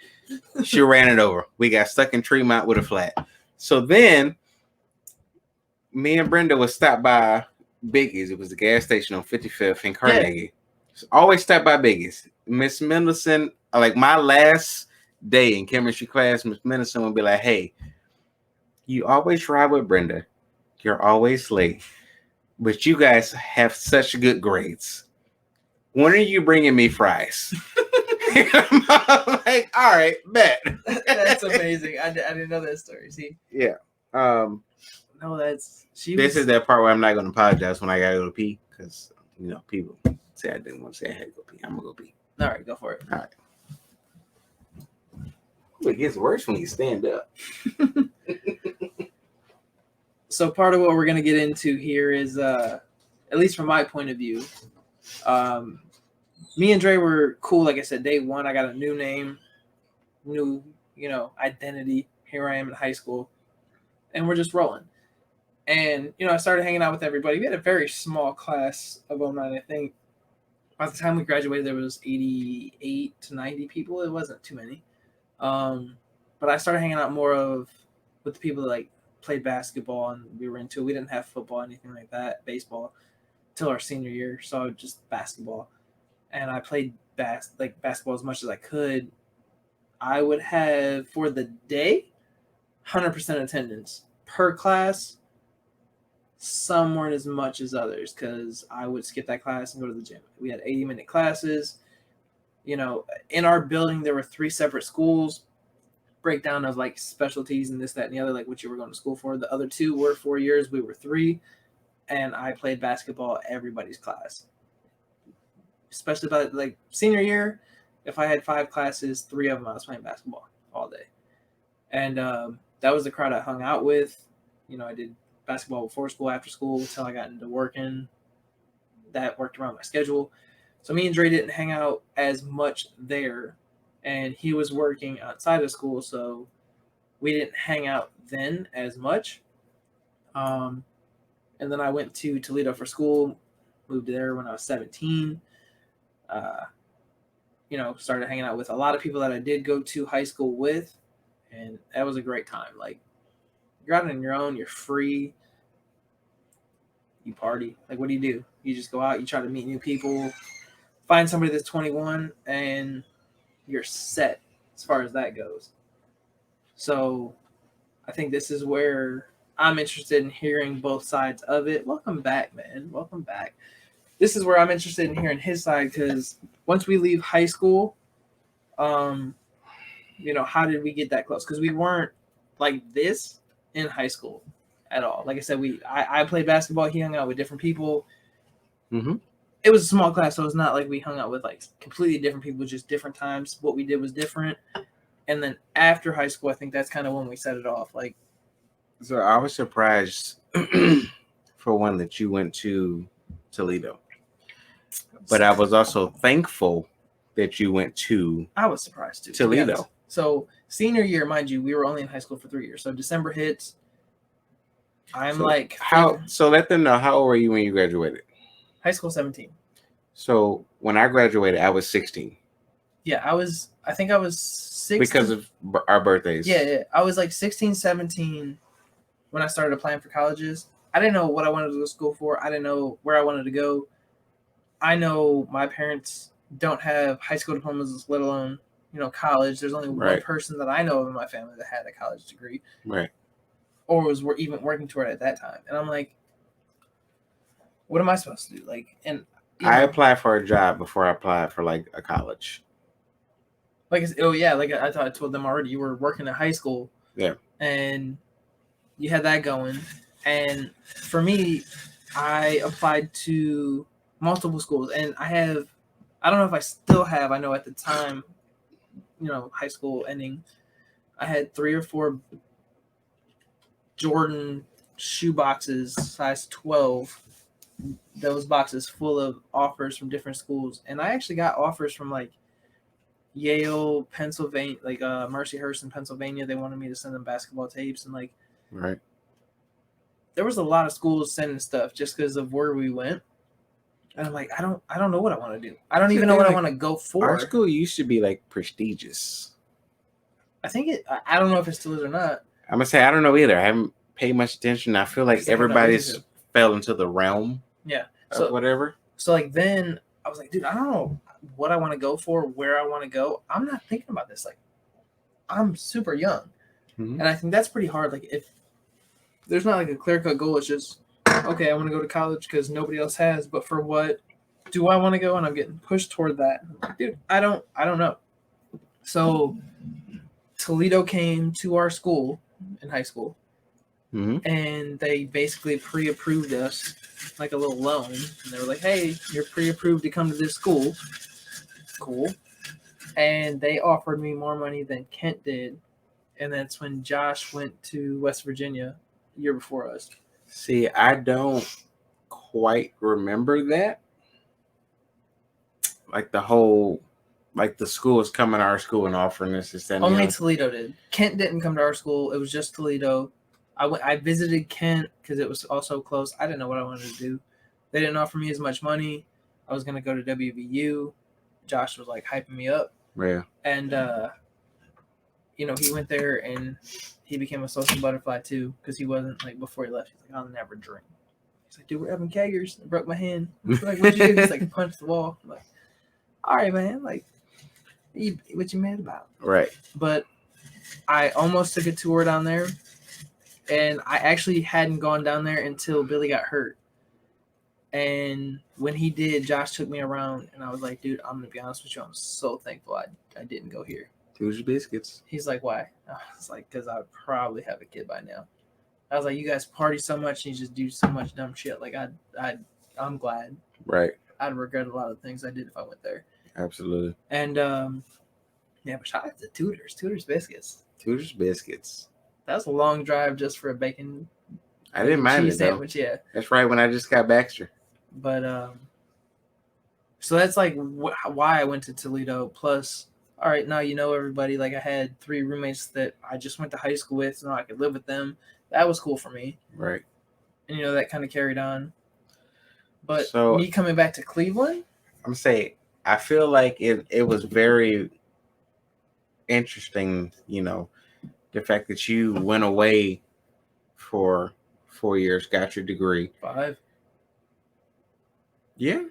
She ran it over. We got stuck in Tremont with a flat. So then me and Brenda would stop by Biggie's. It was the gas station on 55th in Carnegie. Yeah. So always stop by Biggie's. Miss Mendelson, like my last day in chemistry class, Miss Mendelson would be like, "Hey, you always ride with Brenda. You're always late, but you guys have such good grades. When are you bringing me fries? I'm like, all right, bet. That's amazing. I didn't know that story. See? Yeah. No, This is that part where I'm not going to apologize when I got to go to pee because, people say I didn't want to say I had to go pee. I'm going to go pee. All right, go for it. All right. It gets worse when you stand up. So part of what we're going to get into here is, at least from my point of view, me and Dre were cool. Like I said, day one, I got a new name, new, identity. Here I am in high school, and we're just rolling. And, I started hanging out with everybody. We had a very small class of 09. I think by the time we graduated, there was 88 to 90 people. It wasn't too many. But I started hanging out more with the people that, like, played basketball and we were into it. We didn't have football, anything like that, baseball, till our senior year. So just basketball. And I played basketball as much as I could. I would have, for the day, 100% attendance per class. Some weren't as much as others because I would skip that class and go to the gym. We had 80-minute classes. In our building, there were 3 separate schools. Breakdown of like specialties and this, that, and the other, like what you were going to school for. The other 2 were 4 years. We were 3. And I played basketball everybody's class. Especially by like senior year, if I had 5 classes, 3 of them I was playing basketball all day. And that was the crowd I hung out with. I did basketball before school, after school, until I got into working. That worked around my schedule. So me and Dre didn't hang out as much there. And he was working outside of school, so we didn't hang out then as much. And then I went to Toledo for school, moved there when I was 17. Started hanging out with a lot of people that I did go to high school with, and that was a great time. Like, you're out on your own, you're free, you party. Like, what do? You just go out, you try to meet new people, find somebody that's 21, and you're set as far as that goes. So I think this is where I'm interested in hearing both sides of it. Welcome back, man. Welcome back. This is where I'm interested in hearing his side, because once we leave high school, how did we get that close? Because we weren't like this in high school at all. Like I said, I played basketball. He hung out with different people. Mm-hmm. It was a small class, so it's not like we hung out with like completely different people, just different times. What we did was different. And then after high school, I think that's kind of when we set it off. Like, so I was surprised for one that you went to Toledo, but I was also thankful that you went to. I was surprised too. Toledo. So senior year, mind you, we were only in high school for 3 years. So December hits. So let them know, how old were you when you graduated? High school 17. So when I graduated, I was 16. Yeah, I think I was 16. Because of our birthdays. Yeah. I was like 16, 17 when I started applying for colleges. I didn't know what I wanted to go to school for. I didn't know where I wanted to go. I know my parents don't have high school diplomas, let alone, college. There's only one person that I know of in my family that had a college degree. Right. Or was even working toward it at that time. And I'm like, what am I supposed to do? Like, and I applied for a job before I applied for like a college. Like, I thought I told them already, you were working at high school. Yeah. And you had that going. And for me, I applied to multiple schools. And I don't know if I still have, I know at the time, high school ending, I had 3 or 4 Jordan shoe boxes, size 12. Those boxes full of offers from different schools. And I actually got offers from like Yale, Pennsylvania, like Mercyhurst in Pennsylvania. They wanted me to send them basketball tapes, and like, right. There was a lot of schools sending stuff just because of where we went. And I'm like, I don't know what I want to do. I don't even know what I want to go for. Our school used to be like prestigious. I don't know if it still is or not. I'm gonna say I don't know either. I haven't paid much attention. I feel like everybody's fell into the realm. Yeah. So whatever. So like then I was like, dude, I don't know what I want to go for, where I want to go. I'm not thinking about this. Like, I'm super young. Mm-hmm. And I think that's pretty hard. Like, if there's not like a clear-cut goal. It's just, okay, I want to go to college because nobody else has, but for what do I want to go? And I'm getting pushed toward that. Dude, I don't know. So Toledo came to our school in high school, and they basically pre-approved us like a little loan. And they were like, hey, you're pre-approved to come to this school. Cool. And they offered me more money than Kent did. And that's when Josh went to West Virginia a year before us. See, I don't quite remember that. Like the whole, like the school is coming to our school and offering us this. Only Toledo did. Kent didn't come to our school. It was just Toledo. I visited Kent because it was also close. I didn't know what I wanted to do. They didn't offer me as much money. I was going to go to WVU. Josh was like hyping me up. Yeah. And, you know, he went there and he became a social butterfly too because he wasn't like before he left. He's like, I'll never drink. He's like, dude, we're having keggers. I broke my hand. Like, what'd you do? He's like, punch the wall. I'm like, all right, man. Like, what you mad about? Right. But I almost took a tour down there, and I actually hadn't gone down there until Billy got hurt. And when he did, Josh took me around, and I was like, dude, I'm going to be honest with you. I'm so thankful I didn't go here. Tuesday biscuits. He's like, why? I was like, because I would probably have a kid by now. I was like, you guys party so much and you just do so much dumb shit. Like, I'm glad. Right. I'd regret a lot of things I did if I went there. Absolutely. And, yeah, but shout out to Tudor's Biscuits. Tudor's Biscuits. That was a long drive just for a bacon. I didn't mind cheese it, though. sandwich, yeah. That's right when I just got Baxter. But, so that's like why I went to Toledo. Plus, all right, now you know everybody. Like, I had 3 roommates that I just went to high school with, so I could live with them. That was cool for me. Right. And, you know, that kind of carried on. But so, me coming back to Cleveland? I'm saying, I feel like it was very interesting, you know, the fact that you went away for 4 years, got your degree. 5. Yeah.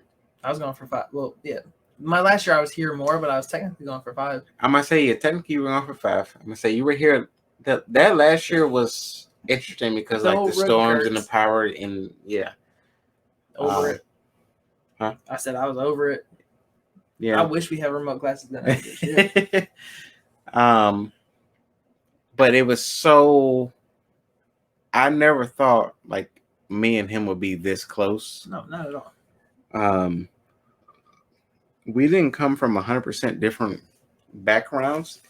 I was gone for 5. Well, yeah. My last year I was here more, but I was technically gone for 5. I'm going to say, yeah, technically you were gone for 5. I'm going to say you were here. That last year was interesting because, like, the storms and the power and, yeah. Over it. Huh? I said I was over it. Yeah. I wish we had remote classes then. But it was so. I never thought like me and him would be this close. No, not at all. We didn't come from 100% different backgrounds.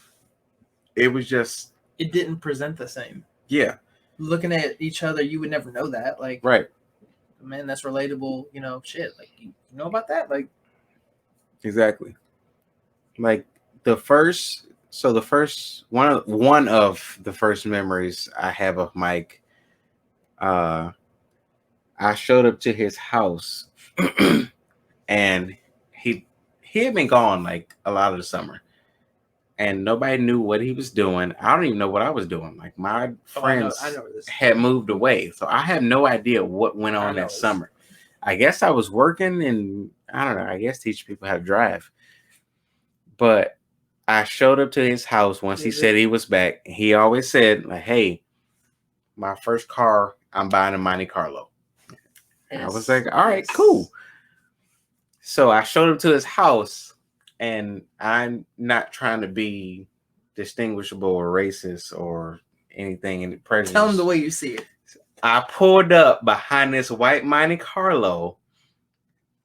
It was just. It didn't present the same. Yeah. Looking at each other, you would never know that. Like, right. Man, that's relatable. You know, shit. Like, you know about that? Like, exactly. Like the first one of the first memories I have of Mike. I showed up to his house, and he had been gone like a lot of the summer. And nobody knew what he was doing. I don't even know what I was doing. Like my friends I know this. had moved away. So I have no idea what went on that summer. I guess I was working and I don't know. I guess teach people how to drive. But I showed up to his house once he said he was back. He always said, like, hey, my first car, I'm buying a Monte Carlo. Yes. I was like, all right, cool. So I showed up to his house. And I'm not trying to be distinguishable or racist or anything in the prejudice. Tell them the way you see it. I pulled up behind this white Monte Carlo.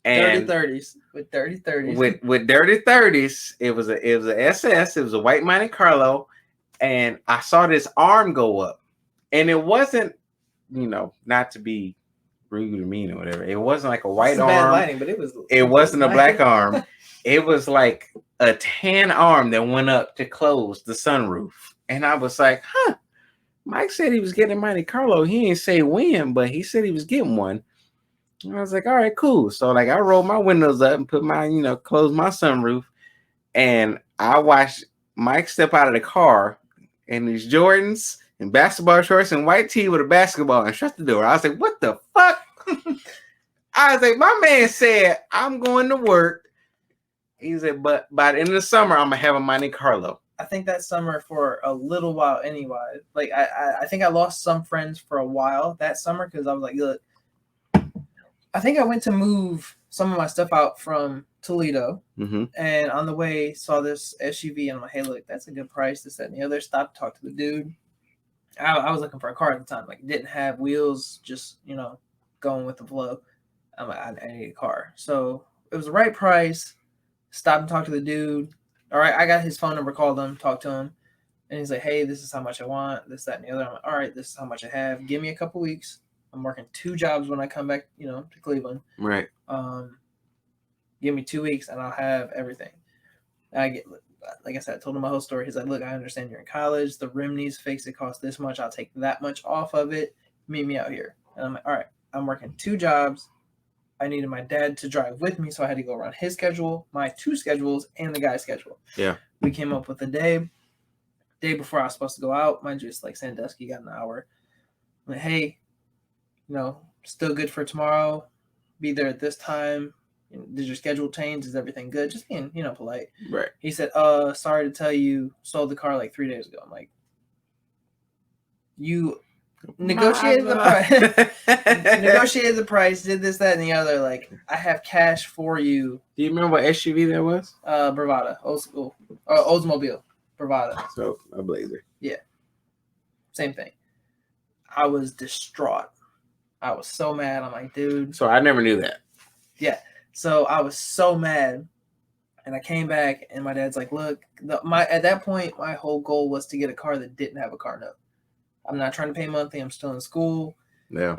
And dirty 30s. With dirty 30s. With dirty 30s. It was a SS. It was a white Monte Carlo. And I saw this arm go up. And it wasn't, you know, not to be rude or mean or whatever. It wasn't like a white arm. Bad lighting, but it wasn't a black arm. It was like a tan arm that went up to close the sunroof. And I was like, huh, Mike said he was getting Monte Carlo. He didn't say when, but he said he was getting one. And I was like, all right, cool. So like I rolled my windows up and put my, you know, closed my sunroof. And I watched Mike step out of the car in these Jordans and basketball shorts and white tee with a basketball and shut the door. I was like, what the fuck? I was like, my man said, I'm going to work. He said, but by the end of the summer, I'm going to have a Monte Carlo. I think that summer for a little while anyway. Like I think I lost some friends for a while that summer because I was like, look, I think I went to move some of my stuff out from Toledo, and on the way saw this SUV, and I'm like, hey, look, that's a good price. This, that, and the other. Stopped, talked to the dude. I was looking for a car at the time, like didn't have wheels, just going with the flow. I'm like, I need a car, so it was the right price. Stopped and talked to the dude. All right, I got his phone number, called him, talked to him, and he's like, hey, this is how much I want, this, that, and the other. I'm like, all right, this is how much I have. Give me a couple weeks. I'm working 2 jobs when I come back, to Cleveland. Right. Give me 2 weeks and I'll have everything. Like I said, I told him my whole story. He's like, look, I understand you're in college. The rim needs fixed. It costs this much. I'll take that much off of it. Meet me out here. And I'm like, all right, I'm working 2 jobs. I needed my dad to drive with me, so I had to go around his schedule, my 2 schedules, and the guy's schedule. Yeah. We came up with a day before I was supposed to go out. Mind you, it's like Sandusky, got an hour. I'm like, hey, still good for tomorrow. Be there at this time. Did your schedule change? Is everything good? Just being, polite. Right. He said, sorry to tell you, sold the car like 3 days ago. I'm like, you negotiated the price. Negotiated the price, did this, that, and the other. Like, I have cash for you. Do you remember what SUV that was? Bravada. Old school. Oldsmobile. Bravada. So, a Blazer. Yeah. Same thing. I was distraught. I was so mad. I'm like, dude. So I never knew that. Yeah. So I was so mad. And I came back and my dad's like, look, at that point, my whole goal was to get a car that didn't have a car note. I'm not trying to pay monthly. I'm still in school. Yeah.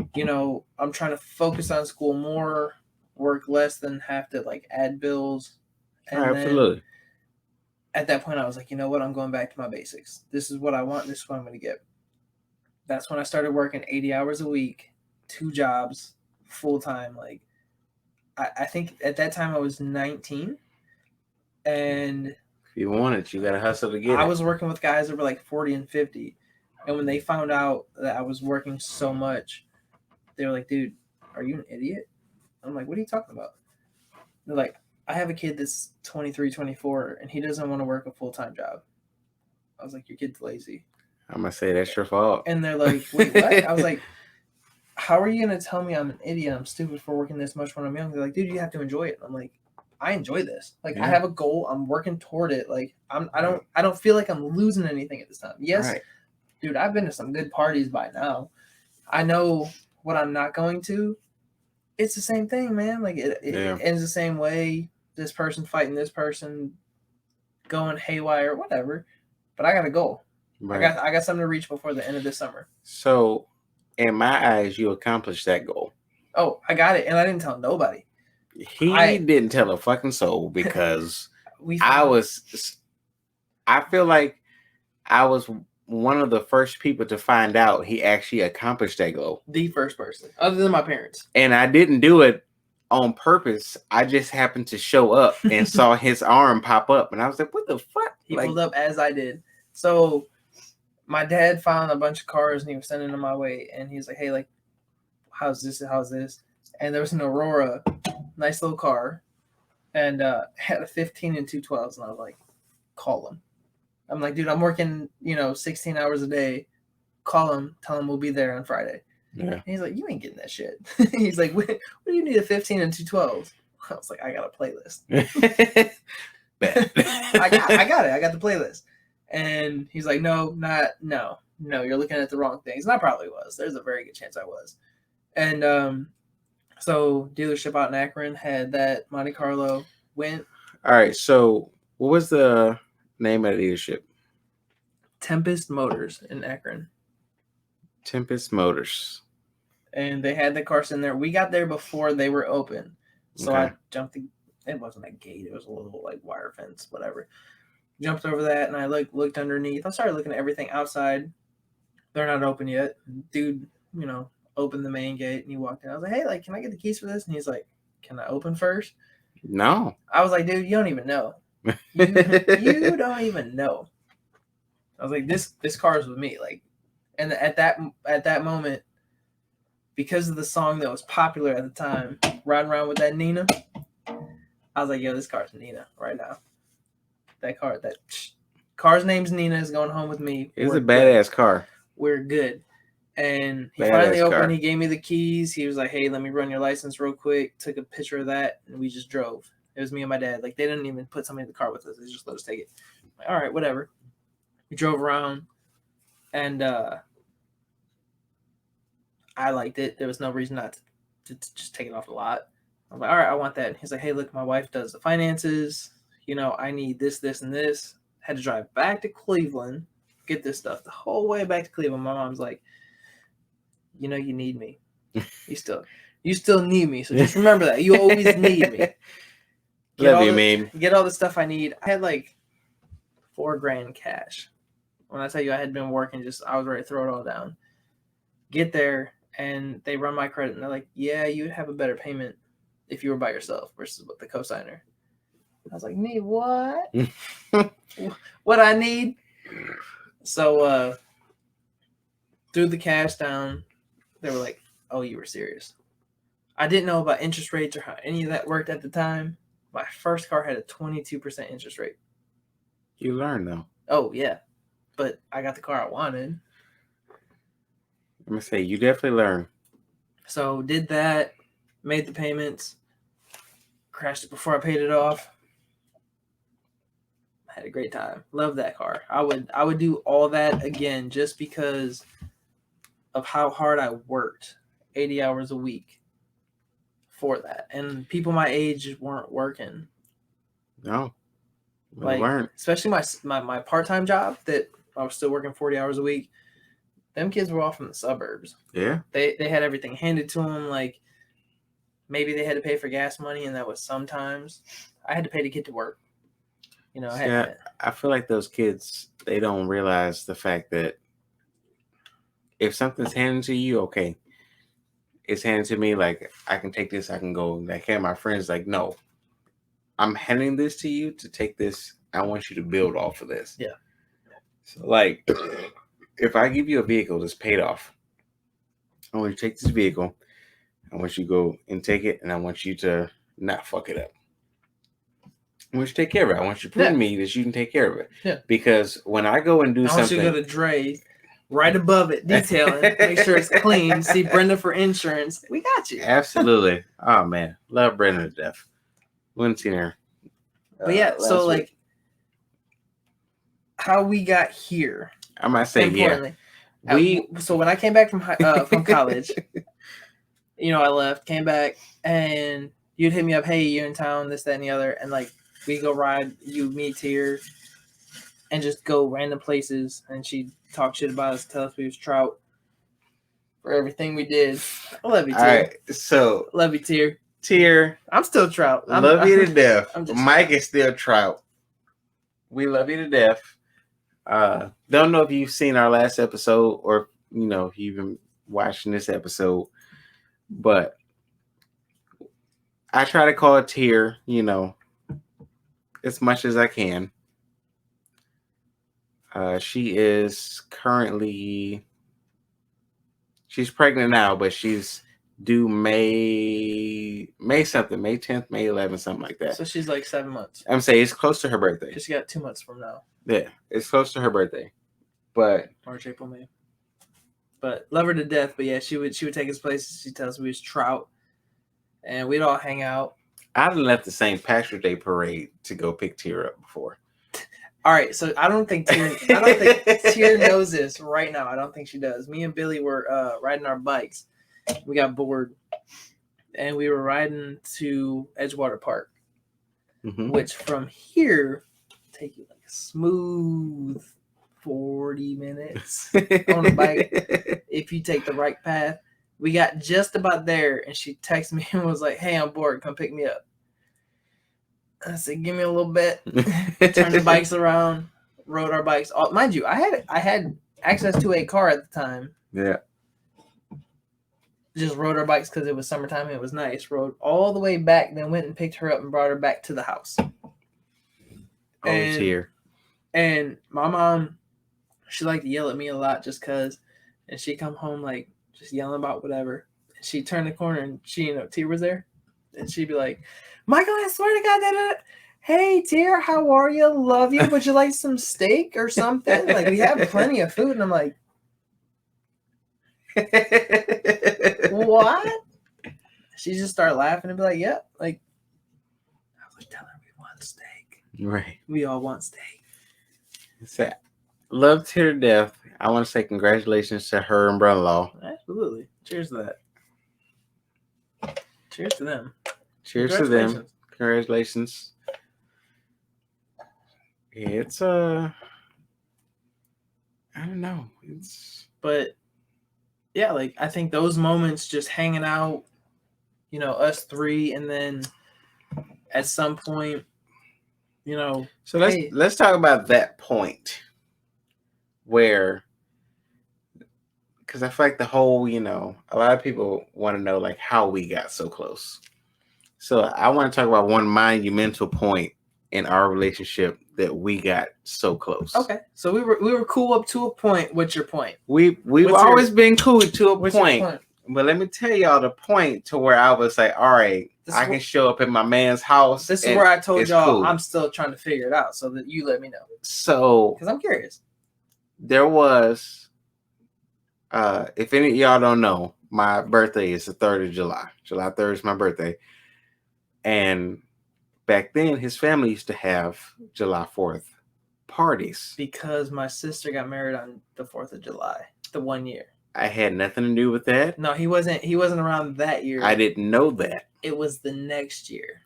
I'm trying to focus on school more, work less than have to add bills. And absolutely. At that point, I was like, you know what? I'm going back to my basics. This is what I want. This is what I'm going to get. That's when I started working 80 hours a week. 2 jobs, full time. Like, I think at that time I was 19, and if you want it, you gotta hustle to get it. I was working with guys that were like 40 and 50, and when they found out that I was working so much, they were like, "Dude, are you an idiot?" I'm like, "What are you talking about?" They're like, "I have a kid that's 23, 24, and he doesn't want to work a full-time job." I was like, "Your kid's lazy." I'm gonna say that's your fault. And they're like, "Wait, what?" I was like, how are you going to tell me I'm an idiot, I'm stupid for working this much when I'm young? They're like, dude, you have to enjoy it. I'm like, I enjoy this. Like, I have a goal. I'm working toward it. Like, I don't feel like I'm losing anything at this time. Yes, dude, I've been to some good parties by now. I know what I'm not going to. It's the same thing, man. Like, it ends the same way. This person fighting this person, going haywire, whatever. But I got a goal. Right. I got something to reach before the end of this summer. So, in my eyes, you accomplished that goal. Oh, I got it. And I didn't tell nobody. He didn't tell a fucking soul because I feel like I was one of the first people to find out he actually accomplished that goal. The first person, other than my parents. And I didn't do it on purpose. I just happened to show up and saw his arm pop up. And I was like, what the fuck? He pulled up as I did. So my dad found a bunch of cars and he was sending them my way. And he was like, hey, like, how's this? And there was an Aurora, nice little car, and had a 15 and 212s. And I was like, call him. I'm like, dude, I'm working, 16 hours a day. Call him, tell him we'll be there on Friday. Yeah. And he's like, you ain't getting that shit. He's like, what do you need a 15 and 212s? I was like, I got a playlist. I got it. I got the playlist. And he's like, no, you're looking at the wrong things. And I probably was. There's a very good chance I was. And so dealership out in Akron had that Monte Carlo, went. All right. So what was the name of the dealership? Tempest Motors in Akron. Tempest Motors. And they had the cars in there. We got there before they were open. So I jumped. It wasn't a gate. It was a little wire fence, whatever. Jumped over that and I looked underneath. I started looking at everything outside. They're not open yet. Dude, opened the main gate and he walked in. I was like, hey, can I get the keys for this? And he's like, can I open first? No. I was like, dude, you don't even know. You don't even know. I was like, this car is with me. And at that moment, because of the song that was popular at the time, Riding Around with That Nina, I was like, yo, this car's Nina right now. That Car's name's Nina, is going home with me. It's a badass car. We're good. And he Badass finally opened. car. He gave me the keys. He was like, "Hey, let me run your license real quick." Took a picture of that, and we just drove. It was me and my dad. Like, they didn't even put somebody in the car with us. They just let us take it. Like, all right, whatever. We drove around, and I liked it. There was no reason not to just take it off the lot. I was like, all right, I want that. And he's like, hey, look, my wife does the finances. You know, I need this, this, and this. Had to drive back to Cleveland, get this stuff. The whole way back to Cleveland, my mom's like, you know, you need me. You still need me. So just remember that. You always need me. Get all the stuff I need. I had like $4,000 cash. When I tell you I had been working, I was ready to throw it all down. Get there, and they run my credit, and they're like, yeah, you'd have a better payment if you were by yourself versus with the cosigner. I was like, need what? What I need? So threw the cash down. They were like, oh, you were serious. I didn't know about interest rates or how any of that worked at the time. My first car had a 22% interest rate. You learn, though. Oh, yeah. But I got the car I wanted. I'm going to say, you definitely learn. So did that, made the payments, crashed it before I paid it off. Had a great time. Love that car. I would do all that again just because of how hard I worked, 80 hours a week for that. And people my age weren't working. No. Like, weren't. Especially my part-time job that I was still working 40 hours a week. Them kids were all from the suburbs. Yeah. They had everything handed to them. Like, maybe they had to pay for gas money, and that was sometimes. I had to pay to get to work. You know, I feel like those kids, they don't realize the fact that if something's handed to you, okay, it's handed to me, like, I can take this, I can go. Like, hey, my friends, like, no, I'm handing this to you to take this. I want you to build off of this. Yeah. So, like, if I give you a vehicle that's paid off, I want you to take this vehicle. I want you to go and take it, and I want you to not fuck it up. I want you to take care of it. I want you to prove to me that you can take care of it. Yeah. Because when I go and do something... I want you to go to Dre, right above it, detailing, make sure it's clean, see Brenda for insurance. We got you. Absolutely. Oh, man. Love Brenda to death. Wouldn't see her. But yeah, so, like, how we got here... I might say, yeah. So when I came back from college, you know, I left, came back, and you'd hit me up, hey, you're in town, this, that, and the other, and like we go ride, you meet here, and just go random places, and she'd talk shit about us, tell us we was trout for everything we did. I love you, Tier. All right, so love you, Tier. Tier, I'm still trout. Love you to death. Mike is still trout. We love you to death. Don't know if you've seen our last episode or, you know, if you've been watching this episode, but I try to call it Tier, you know, as much as I can. She is currently, she's pregnant now, but she's due May 10th, May 11th, something like that. So she's like 7 months. I'm saying it's close to her birthday. She got 2 months from now. Yeah, it's close to her birthday, but March, April, May. But love her to death. But yeah, she would take us places. She tells us we was trout, and we'd all hang out. I've left the St. Patrick's Day parade to go pick Tier up before. All right, so I don't think Tier knows this right now. I don't think she does. Me and Billy were riding our bikes. We got bored, and we were riding to Edgewater Park, which from here take you like a smooth 40 minutes on a bike if you take the right path. We got just about there, and she texted me and was like, hey, I'm bored. Come pick me up. I said, give me a little bit. Turned the bikes around, rode our bikes. Mind you, I had access to a car at the time. Yeah. Just rode our bikes because it was summertime and it was nice. Rode all the way back, then went and picked her up and brought her back to the house. Tier. And my mom, she liked to yell at me a lot just because. And she'd come home like just yelling about whatever. And she'd turn the corner and she, Tier was there. And she'd be like, Michael, I swear to God, hey, dear, how are you? Love you. Would you like some steak or something? Like, we have plenty of food. And I'm like, what? She just started laughing and be like, yep. Like, I was telling her we want steak. Right. We all want steak. So, love to her death. I want to say congratulations to her and brother-in-law. Absolutely. Cheers to that. Cheers to them. Cheers to them. Congratulations. Yeah, it's I don't know. But yeah, like I think those moments just hanging out, you know, us three, and then at some point, you know. So let's talk about that point where, because I feel like the whole, you know, a lot of people want to know like how we got so close. So I want to talk about one monumental point in our relationship that we got so close. Okay, so we were cool up to a point. What's your point? We've always been cool to a point. But let me tell y'all the point to where I was like, all right, I can show up at my man's house. This is where I told y'all cool. I'm still trying to figure it out, so that you let me know. So, because I'm curious. There was, if any of y'all don't know, my birthday is the 3rd of July. July 3rd is my birthday. And back then, his family used to have July 4th parties. Because my sister got married on the 4th of July, the 1 year. I had nothing to do with that. No, he wasn't around that year. I didn't know that. It was the next year.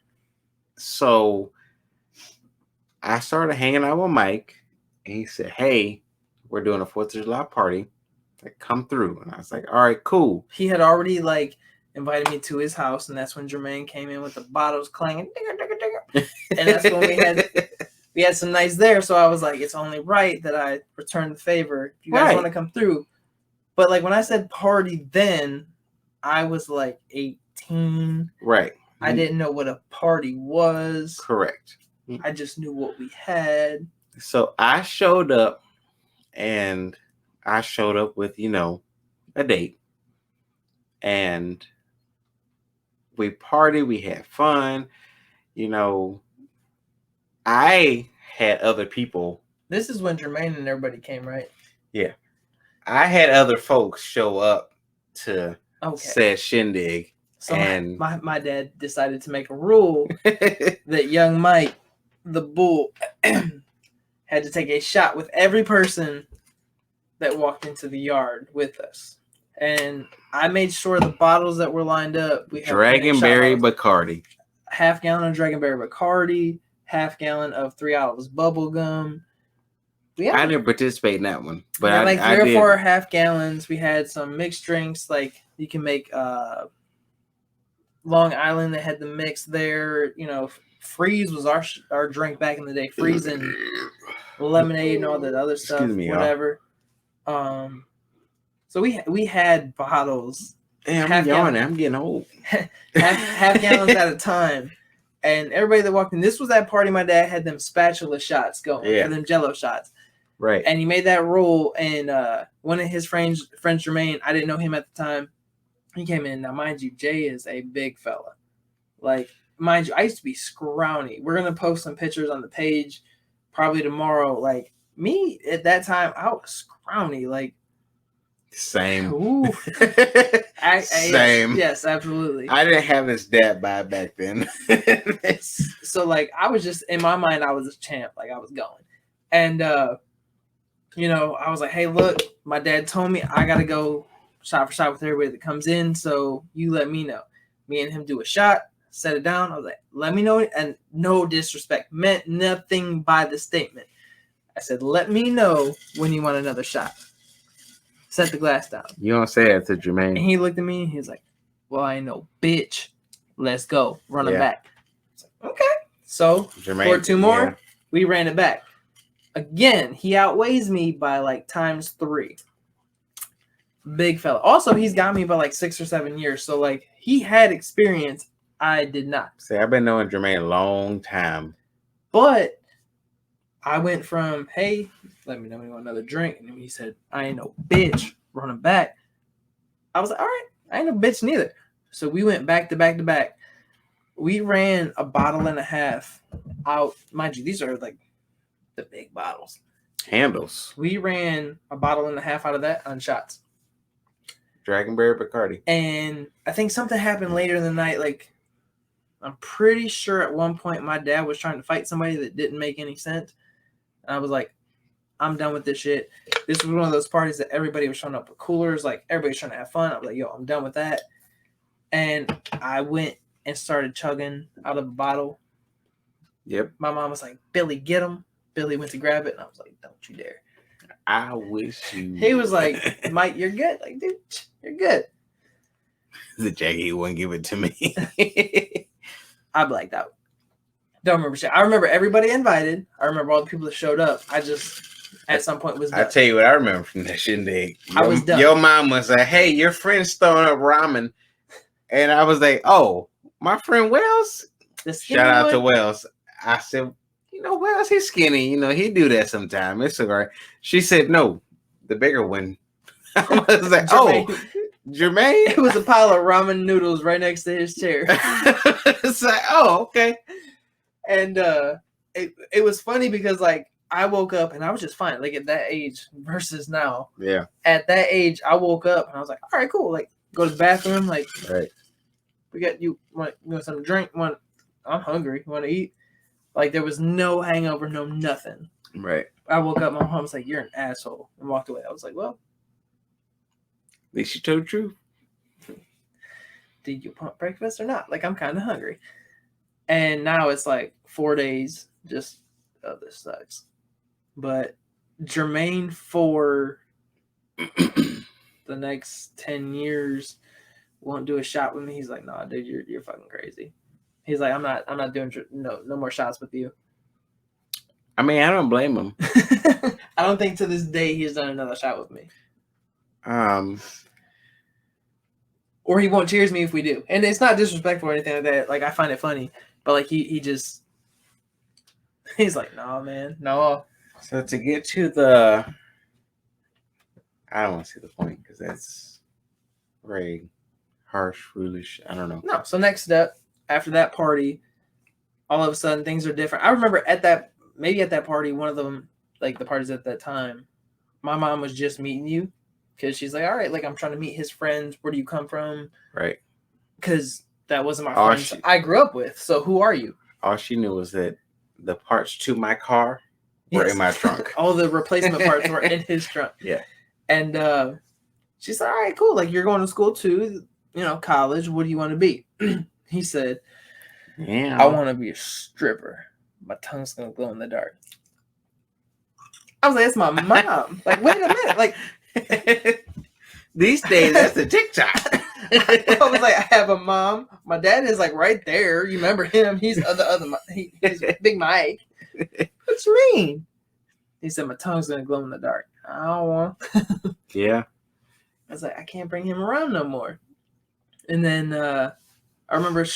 So I started hanging out with Mike, and he said, hey, we're doing a 4th of July party. Like, come through. And I was like, all right, cool. He had already like invited me to his house, and that's when Jermaine came in with the bottles clanging. And that's when we had some nights there. So I was like, it's only right that I return the favor. If you guys want to come through. But like when I said party then, I was like 18. Right. I didn't know what a party was. Correct. I just knew what we had. So I showed up, and I showed up with, you know, a date. And we partied, we had fun. You know, I had other people. This is when Jermaine and everybody came, right? Yeah. I had other folks show up to said shindig. So and my dad decided to make a rule that young Mike, the bull, had to take a shot with every person that walked into the yard with us. And I made sure the bottles that were lined up, we had Dragonberry Bacardi. Half gallon of Dragonberry Bacardi, half gallon of 3 Olives bubble gum. I didn't participate in that one, but I like 3 or 4 half gallons. We had some mixed drinks, like you can make Long Island that had the mix there. You know, Freeze was our drink back in the day. Freeze and lemonade and all that other stuff. Excuse me, whatever. So we had bottles. Damn, I'm yawning. I'm getting old. half gallons at a time. And everybody that walked in, this was that party my dad had them spatula shots going for them Jello shots. Right. And he made that rule, and one of his friends, Jermaine, I didn't know him at the time. He came in. Now, mind you, Jay is a big fella. Like, mind you, I used to be scrawny. We're going to post some pictures on the page probably tomorrow. Like, me at that time, I was scrawny. Like, same. Same. Yes, absolutely. I didn't have this dad bod back then. So, like, I was just, in my mind, I was a champ. Like, I was going. And, you know, I was like, hey, look, my dad told me I got to go shot for shot with everybody that comes in. So you let me know. Me and him do a shot, set it down. I was like, let me know. And no disrespect, meant nothing by the statement. I said, let me know when you want another shot. Set the glass down. You don't say that to Jermaine. And he looked at me and he was like, well, I ain't no bitch. Let's go. Run it back. I was like, okay. So Jermaine, for 2 more, we ran it back. Again, he outweighs me by like times 3. Big fella. Also, he's got me by like 6 or 7 years. So like he had experience. I did not. See, I've been knowing Jermaine a long time. But I went from, hey, let me know when you want another drink. And then he said, I ain't no bitch. Running back. I was like, all right, I ain't no bitch neither. So we went back to back to back. We ran a bottle and a half out. Mind you, these are like the big bottles. Handles. We ran a bottle and a half out of that on shots. Dragonberry Bacardi. And I think something happened later in the night. Like, I'm pretty sure at one point my dad was trying to fight somebody that didn't make any sense. And I was like, I'm done with this shit. This was one of those parties that everybody was showing up with coolers. Like, everybody's trying to have fun. I was like, yo, I'm done with that. And I went and started chugging out of a bottle. Yep. My mom was like, Billy, get him. Billy went to grab it. And I was like, don't you dare. I wish you. He was like, Mike, you're good. Like, dude, you're good. The Jackie, he wouldn't give it to me. I blacked out. Don't remember shit. I remember everybody invited. I remember all the people that showed up. I just, at some point, was done. I tell you what I remember from that shindig. I was done. Your mom was like, hey, your friend's throwing up ramen. And I was like, oh, my friend Wells? Shout out to Wells. I said, you know, Wells, he's skinny. You know, he do that sometime. It's all right. She said, no, the bigger one. I was like, Jermaine? It was a pile of ramen noodles right next to his chair. It's like, oh, okay. And it was funny because, like, I woke up and I was just fine. Like, at that age versus now. Yeah. At that age, I woke up and I was like, all right, cool. Like, go to the bathroom. Like, right. We got you want some drink? I'm hungry. You want to eat? Like, there was no hangover, no nothing. Right. I woke up, my mom was like, you're an asshole, and walked away. I was like, well. At least you told the truth. Did you pump breakfast or not? Like, I'm kind of hungry. And now it's like 4 days, just, oh, this sucks. But Jermaine, for the next 10 years, won't do a shot with me. He's like, nah, dude, you're fucking crazy. He's like, I'm not doing no more shots with you. I mean, I don't blame him. I don't think to this day he's done another shot with me. Or he won't cheers me if we do. And it's not disrespectful or anything like that. Like, I find it funny. But, like, he just, he's like, no, man, no. So to get to the, I don't want to say the point because that's very harsh, foolish. I don't know. No. So next step, after that party, all of a sudden things are different. I remember at that party, one of them, like the parties at that time, my mom was just meeting you because she's like, all right, like, I'm trying to meet his friends. Where do you come from? Right. Because that wasn't my friends I grew up with. So who are you? All she knew was that the parts to my car were in my trunk. All the replacement parts were in his trunk. Yeah. And she's like, all right, cool. Like, you're going to school too, you know, college. What do you want to be? He said, I want to be a stripper. My tongue's going to glow in the dark. I was like, that's my mom. Like, wait a minute. Like, these days, that's a TikTok. I was like, I have a mom. My dad is like right there. You remember him? He's he's Big Mike. What you mean? He said, my tongue's going to glow in the dark. I don't want. Yeah. I was like, I can't bring him around no more. And then I remember a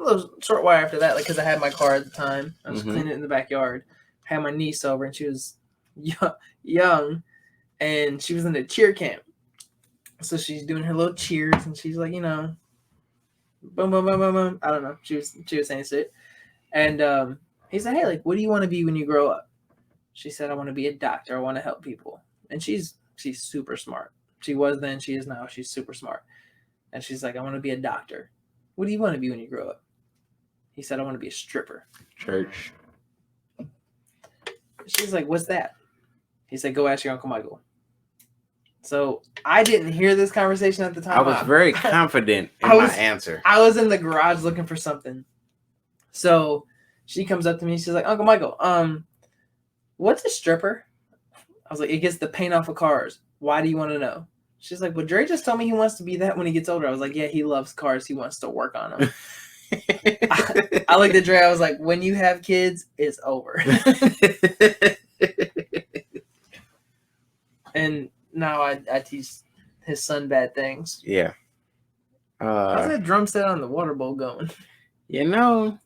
little short while after that, like, because I had my car at the time. I was cleaning it in the backyard. I had my niece over, and she was young, and she was in the cheer camp. So she's doing her little cheers, and she's like, you know, boom, boom, boom, boom, boom. I don't know. She was saying shit. And he said, hey, like, what do you want to be when you grow up? She said, I want to be a doctor. I want to help people. And she's super smart. She was then. She is now. She's super smart. And she's like, I want to be a doctor. What do you want to be when you grow up? He said, I want to be a stripper. Church. She's like, what's that? He said, go ask your Uncle Michael. So I didn't hear this conversation at the time. I was very confident in my answer. I was in the garage looking for something. So she comes up to me. She's like, Uncle Michael, what's a stripper? I was like, it gets the paint off of cars. Why do you want to know? She's like, well, Dre just told me he wants to be that when he gets older. I was like, yeah, he loves cars. He wants to work on them. I looked at Dre. I was like, when you have kids, it's over. And now I teach his son bad things. Yeah. How's that drum set on the water bowl going? You know,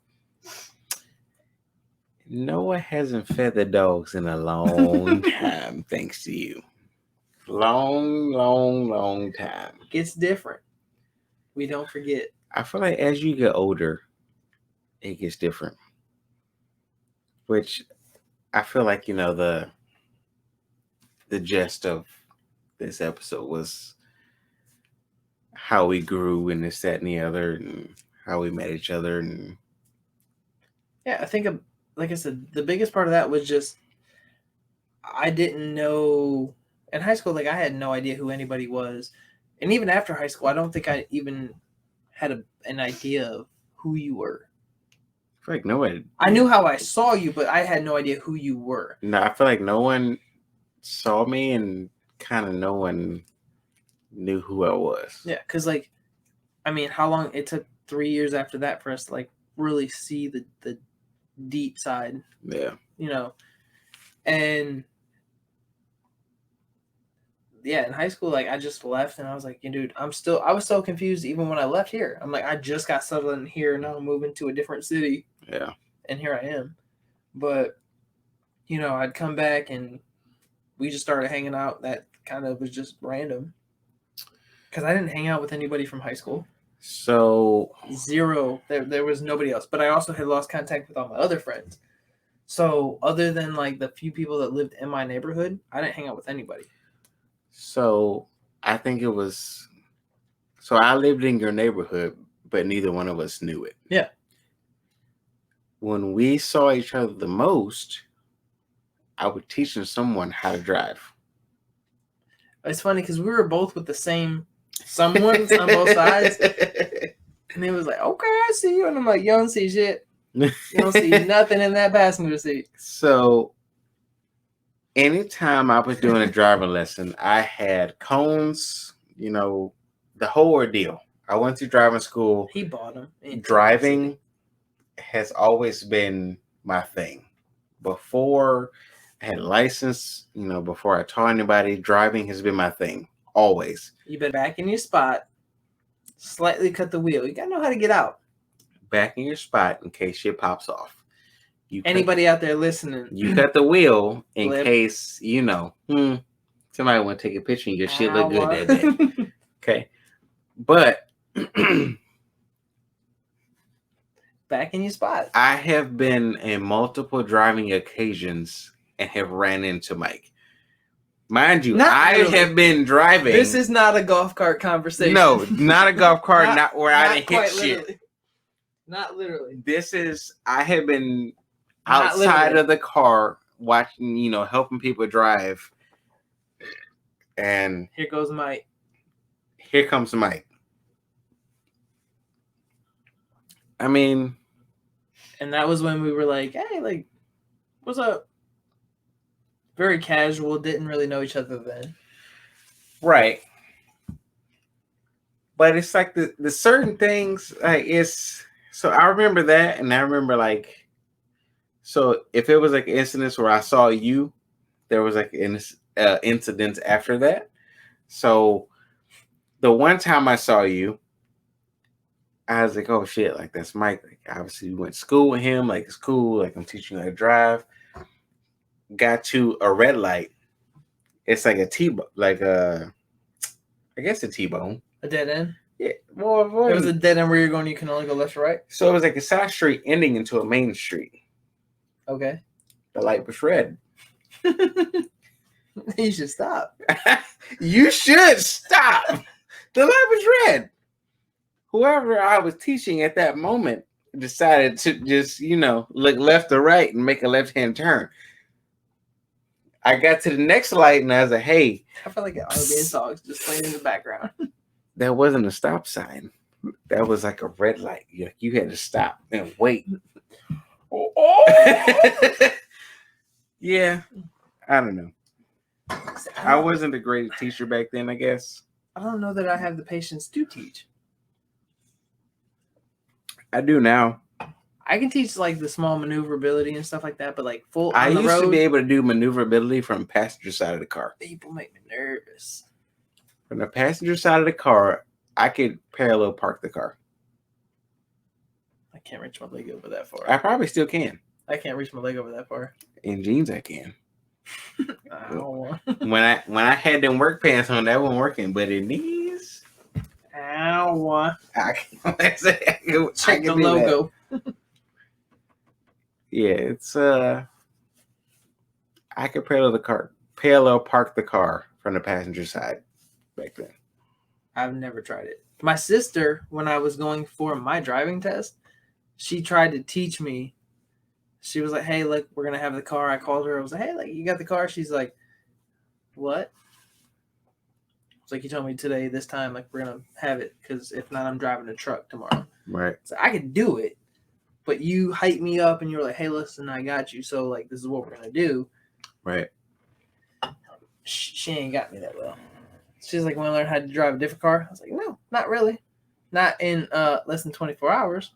Noah hasn't fed the dogs in a long time, thanks to you. Long time. It's different. We don't forget. I feel like as you get older, it gets different. Which I feel like, the gist of this episode was how we grew and this, that, and the other, and how we met each other. And yeah, I think, like I said, the biggest part of that was just I didn't know in high school. Like I had no idea who anybody was, and even after high school, I don't think I even had an idea of who you were. I feel like no one. I knew how I saw you, but I had no idea who you were. No, I feel like no one saw me, and kind of no one knew who I was. Yeah, because how long it took 3 years after that for us to really see the deep side. Yeah. And yeah, in high school, I just left and I was like, dude, I was so confused even when I left here. I'm like, I just got settled in here and now I'm moving to a different city. Yeah. And here I am. But, I'd come back and we just started hanging out. That kind of was just random. Because I didn't hang out with anybody from high school. So. Zero. There was nobody else. But I also had lost contact with all my other friends. So other than the few people that lived in my neighborhood, I didn't hang out with anybody. So I think it was. So I lived in your neighborhood, but neither one of us knew it. Yeah. When we saw each other the most, I was teaching someone how to drive. It's funny because we were both with the same someones on both sides. And he was like, okay, I see you. And I'm like, you don't see shit. You don't see nothing in that passenger seat. So anytime I was doing a driving lesson, I had cones, the whole ordeal. I went to driving school. He bought them. Driving has always been my thing. Before I had a license, before I taught anybody, driving has been my thing. Always. You better back in your spot, slightly cut the wheel. You got to know how to get out. Back in your spot in case shit pops off. Anybody out there listening? You cut the wheel in case, somebody want to take a picture and your shit look good that day. Okay. But back in your spot. I have been in multiple driving occasions and have ran into Mike. Mind you, I have been driving. This is not a golf cart conversation. No, not a golf cart, not where I didn't hit literally. Shit. Not literally. I have been outside of the car watching, helping people drive. And here goes Mike. Here comes Mike. I mean. And that was when we were like, hey, what's up? Very casual, didn't really know each other then. Right. But it's like the certain things, so I remember that, and I remember so if it was an incident where I saw you, there was incidents after that. So the one time I saw you, I was like, oh shit, that's Mike. Obviously we went to school with him, it's cool, I'm teaching you how to drive. Got to a red light. It's like a T-bone, I guess a T-bone. A dead end? Yeah. Well, it was a dead end where you're going, you can only go left or right? So it was a side street ending into a main street. Okay. The light was red. You should stop. You should stop. The light was red. Whoever I was teaching at that moment decided to just, look left or right and make a left-hand turn. I got to the next light and I was like, hey. I felt like an RBN song just playing in the background. That wasn't a stop sign. That was a red light. You had to stop and wait. Oh. Yeah. I don't know. I wasn't a great teacher back then, I guess. I don't know that I have the patience to teach. I do now. I can teach the small maneuverability and stuff like that, but full I on the used road, to be able to do maneuverability from the passenger side of the car. People make me nervous. From the passenger side of the car, I could parallel park the car. I can't reach my leg over that far. I probably still can. I can't reach my leg over that far. In jeans, I can. I don't want. When I had them work pants on, that wasn't working. But in these, I don't want. I can Check the logo. Yeah, it's I could parallel park the car from the passenger side back then. I've never tried it. My sister, when I was going for my driving test, she tried to teach me. She was like, "Hey, look, we're gonna have the car." I called her. I was like, "Hey, like, you got the car?" She's like, "What?" It's like, "You told me today, this time, like, we're gonna have it, because if not, I'm driving a truck tomorrow." Right. So I could do it, but you hyped me up and you were like, "Hey, listen, I got you. So, like, this is what we're gonna do." Right. She ain't got me that well. She's like, "Want to learn how to drive a different car?" I was like, "No, not really. Not in less than 24 hours."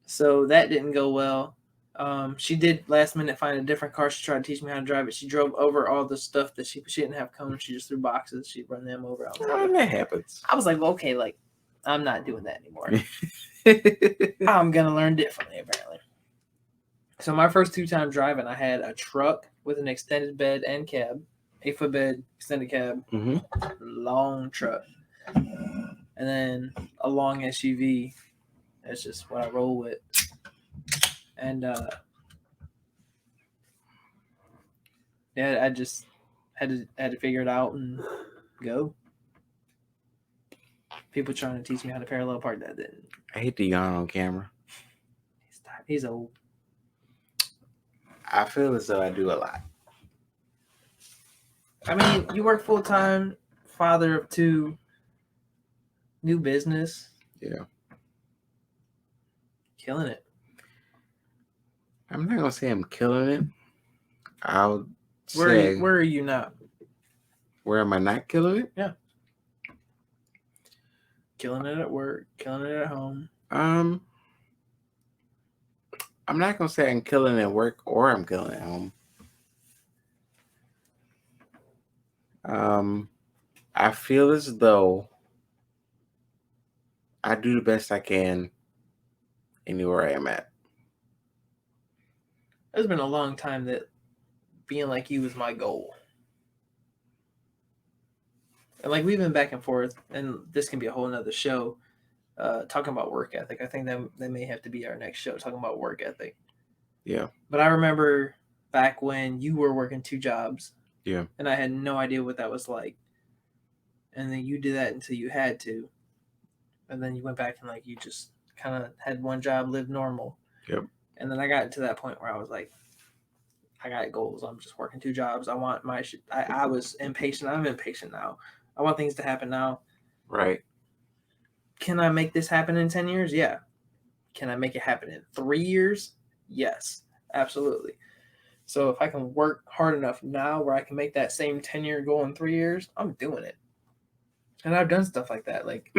So that didn't go well. She did last minute find a different car. She tried to teach me how to drive it. She drove over all the stuff that she didn't have cones. She just threw boxes. She'd run them over. That happens. I was like, well, okay, like, I'm not doing that anymore. I'm gonna learn differently, apparently. So my first 2 times driving, I had a truck with an extended bed and cab, 8-foot bed, extended cab, long truck, and then a long SUV. That's just what I roll with. And yeah, I just had to figure it out and go. People trying to teach me how to parallel park, that didn't. I hate to yawn on camera. He's old. I feel as though I do a lot. I mean, you work full time, father of 2, new business. Yeah. Killing it. I'm not gonna say I'm killing it. I'll Where say are you not? Where am I not killing it? Yeah. Killing it at work, killing it at home. I'm not gonna say I'm killing it at work or I'm killing it at home. I feel as though I do the best I can anywhere I am at. It's been a long time that being like you was my goal. And like we've been back and forth, and this can be a whole nother show, talking about work ethic. I think that may have to be our next show, talking about work ethic. Yeah. But I remember back when you were working 2 jobs. Yeah. And I had no idea what that was like. And then you did that until you had to. And then you went back and like you just kind of had one job, lived normal. Yep. And then I got to that point where I was like, I got goals. I'm just working 2 jobs. I want my I was impatient. I'm impatient now. I want things to happen now. Right. Can I make this happen in 10 years? Yeah. Can I make it happen in 3 years? Yes, absolutely. So if I can work hard enough now where I can make that same 10-year goal in 3 years, I'm doing it. And I've done stuff like that. Like,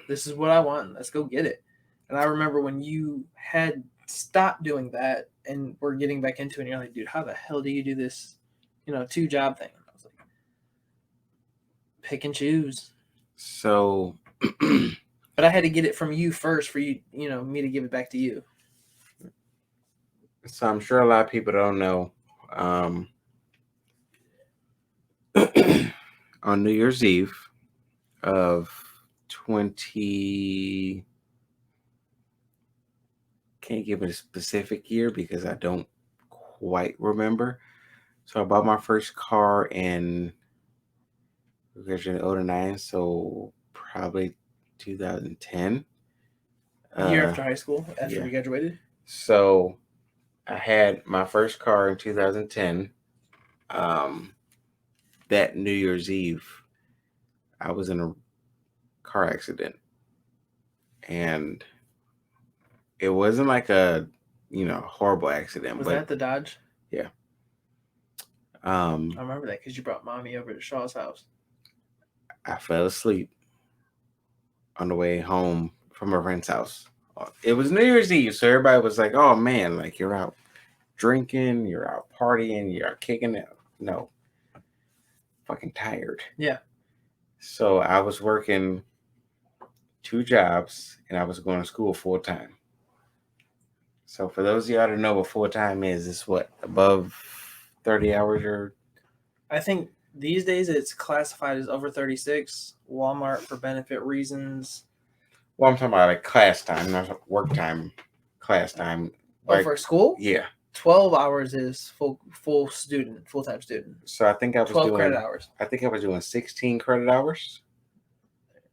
this is what I want. Let's go get it. And I remember when you had stopped doing that and we're getting back into it, and you're like, dude, how the hell do you do this, 2 job thing? I was like, pick and choose. So, but I had to get it from you first for you, me to give it back to you. So I'm sure a lot of people don't know. On New Year's Eve of 20, can't give it a specific year because I don't quite remember. So I bought my first car in 2009, so probably 2010. Year after high school, after we graduated. So I had my first car in 2010. That New Year's Eve, I was in a car accident. And it wasn't like a, horrible accident. Was that the Dodge? Yeah. I remember that because you brought mommy over to Shaw's house. I fell asleep on the way home from a friend's house. It was New Year's Eve, so everybody was like, oh man, like you're out drinking, you're out partying, you're out kicking it. No. Fucking tired. Yeah. So I was working 2 jobs and I was going to school full time. So for those of y'all to know what full time is, it's what, above 30 hours or? I think these days it's classified as over 36. Walmart for benefit reasons. Well, I'm talking about like class time, not work time, class time. Like, for school? Yeah. 12 hours is full-time student. So I think I was 12 doing credit hours. I think I was doing 16 credit hours.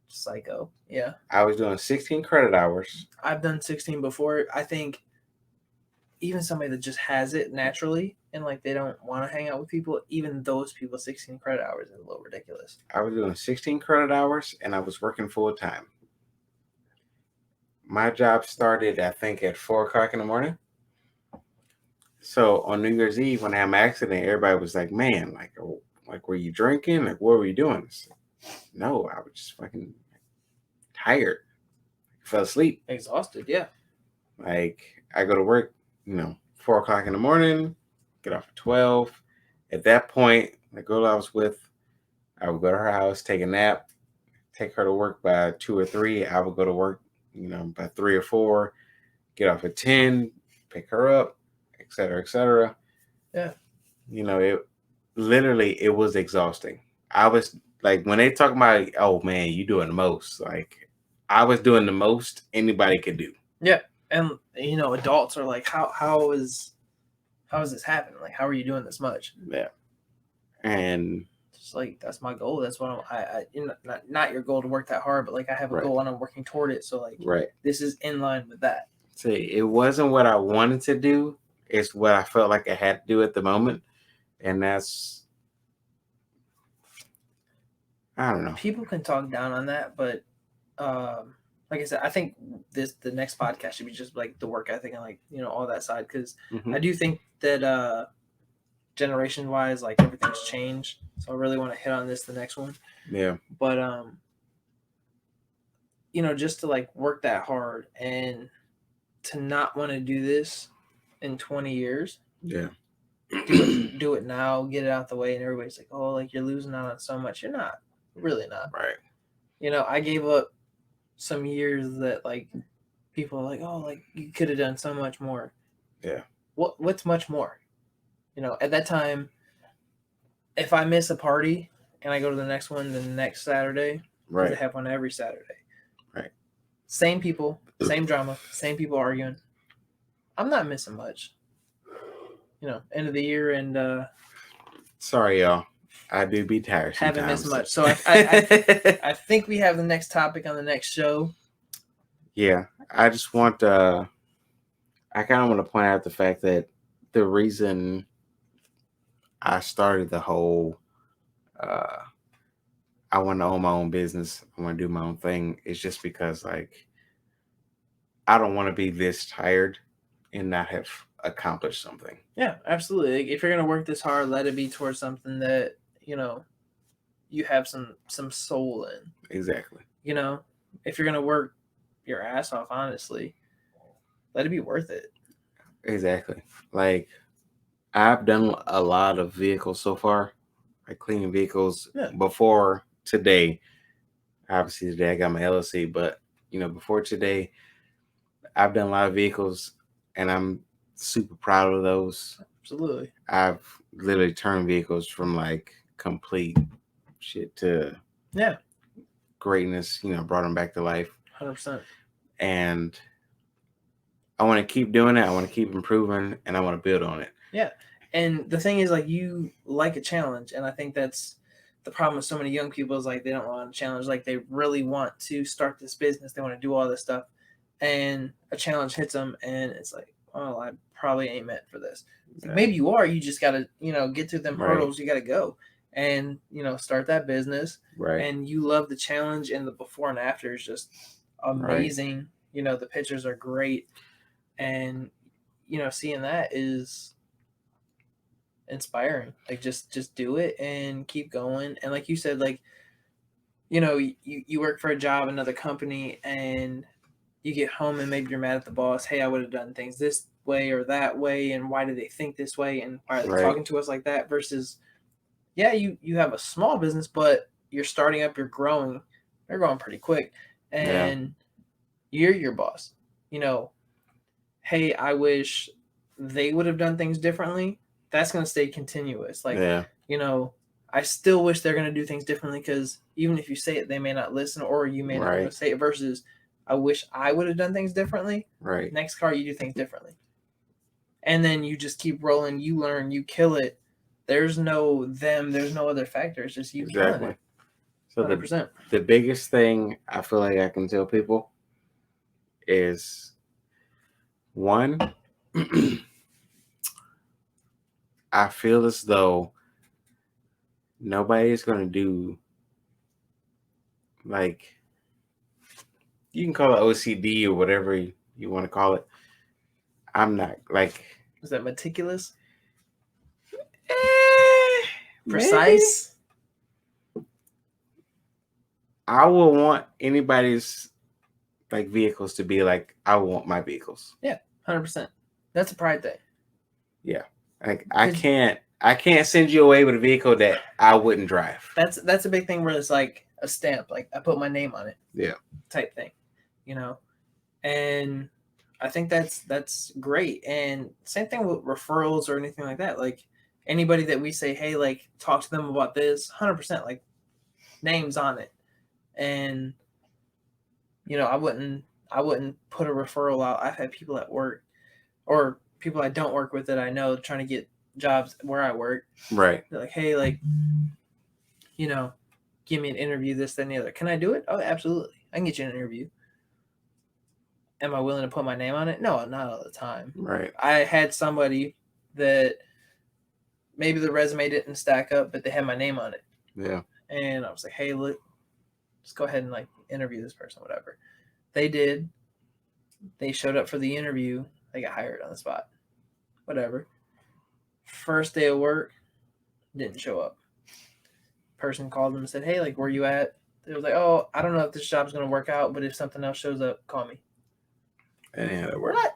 Psycho. Yeah. I was doing 16 credit hours. I've done 16 before. I think even somebody that just has it naturally and like they don't want to hang out with people, even those people, 16 credit hours is a little ridiculous. I was doing 16 credit hours and I was working full time. My job started, I think, at 4:00 in the morning. So on New Year's Eve, when I had my accident, everybody was like, "Man, like, were you drinking? Like, what were you doing?" No, I was just fucking tired. I fell asleep. Exhausted, yeah. Like, I go to work, 4:00 in the morning, get off at 12. At that point, the girl I was with, I would go to her house, take a nap, take her to work by 2 or 3. I would go to work, by 3 or 4, get off at 10, pick her up, et cetera, et cetera. Yeah. It was exhausting. I was like, when they talk about, oh man, you doing the most, like I was doing the most anybody could do. Yeah. And adults are like, how is this happening? Like, how are you doing this much? Yeah. And just like, that's my goal. That's what I not your goal to work that hard, but like I have a goal and I'm working toward it. So like, this is in line with that. See, it wasn't what I wanted to do. It's what I felt like I had to do at the moment. And that's, I don't know. People can talk down on that, but like I said, I think the next podcast should be just like the work ethic and like, all that side. Cause I do think that generation wise, like everything's changed. So I really want to hit on this, the next one. Yeah. But, just to like work that hard and to not want to do this in 20 years. Yeah. Do it now, get it out the way. And everybody's like, oh, like you're losing out on so much. You're not, really not. Right. I gave up some years that like people are like, oh, like you could have done so much more. Yeah. What's much more? At that time, if I miss a party and I go to the next one the next Saturday, right, they have one every Saturday. Right. Same people, same drama, same people arguing. I'm not missing much. End of the year and sorry y'all. I do be tired sometimes. Haven't missed much. So I think we have the next topic on the next show. Yeah. I just want I kind of want to point out the fact that the reason I started the whole I want to own my own business, I want to do my own thing, is just because like I don't want to be this tired and not have accomplished something. Yeah, absolutely. Like, if you're gonna work this hard, let it be towards something that you have some soul in. Exactly. If you're gonna work your ass off, honestly, let it be worth it. Exactly. Like I've done a lot of vehicles so far, like cleaning vehicles. Before today. Obviously today I got my LLC, but before today, I've done a lot of vehicles and I'm super proud of those. Absolutely. I've literally turned vehicles from like complete shit to greatness, brought them back to life. 100%. And I want to keep doing it. I want to keep improving and I want to build on it. Yeah. And the thing is, like, you like a challenge. And I think that's the problem with so many young people is like, they don't want a challenge. Like, they really want to start this business. They want to do all this stuff. And a challenge hits them and it's like, oh, I probably ain't meant for this. Like, maybe you are. You just got to, get through them hurdles. You got to go and, start that business. Right. And you love the challenge, and the before and after is just amazing. Right. The pictures are great. And, seeing that is inspiring. Like, just do it and keep going. And like you said, like, you work for a job, another company, and you get home and maybe you're mad at the boss. Hey, I would have done things this way or that way. And why do they think this way? And why are they talking to us like that? Versus, you have a small business, but you're starting up, you're growing. They're growing pretty quick. And you're your boss. Hey, I wish they would have done things differently. That's going to stay continuous. Like, I still wish they're going to do things differently, because even if you say it, they may not listen, or you may not want to say it, versus I wish I would have done things differently. Right. Next car, you do things differently. and then you just keep rolling. You learn, you kill it. There's no them. There's no other factor. It's just you killing it. So 100%. the biggest thing I feel like I can tell people is one. I feel as though nobody's going to do, like, you can call it OCD or whatever you want to call it. I'm not, like. Is that meticulous? Precise? Maybe. I will want anybody's, like, vehicles to be like, I want my vehicles. Yeah, 100%. That's a pride thing. Yeah. Like, I can't send you away with a vehicle that I wouldn't drive. That's a big thing where it's like a stamp, like I put my name on it. Yeah. Type thing, you know. And I think that's great. And same thing with referrals or anything like that. Like anybody that we say, hey, like talk to them about this, 100%, like names on it. And you know, I wouldn't put a referral out. I've had people at work or people I don't work with that I know trying to get jobs where I work. Right. They're like, hey, like, you know, give me an interview, this, that, and the other. Can I do it? Oh, absolutely. I can get you an interview. Am I willing to put my name on it? No, not all the time. Right. I had somebody that maybe the resume didn't stack up, but they had my name on it. Yeah. And I was like, hey, look, just go ahead and like interview this person, whatever. They did. They showed up for the interview. They got hired on the spot. Whatever. First day of work, didn't show up. Person called them and said, hey, like, where you at? They was like, oh, I don't know if this job's going to work out, but if something else shows up, call me. And yeah, that worked. What?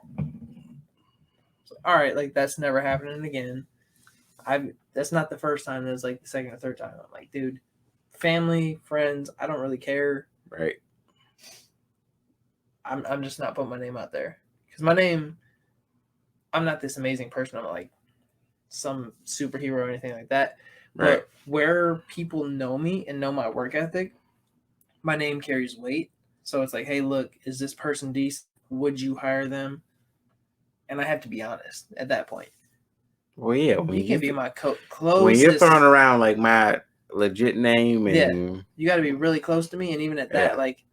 So, all right, like, that's never happening again. That's not the first time. That's like the second or third time. I'm like, dude, family, friends, I don't really care. Right. I'm just not putting my name out there. Because my name, I'm not this amazing person. I'm not like some superhero or anything like that. Right. But where people know me and know my work ethic, my name carries weight. So it's like, hey, look, is this person decent? Would you hire them? And I have to be honest at that point. Well, yeah. You can be my closest. When you're throwing around like my legit name, and you got to be really close to me. And even at that, like,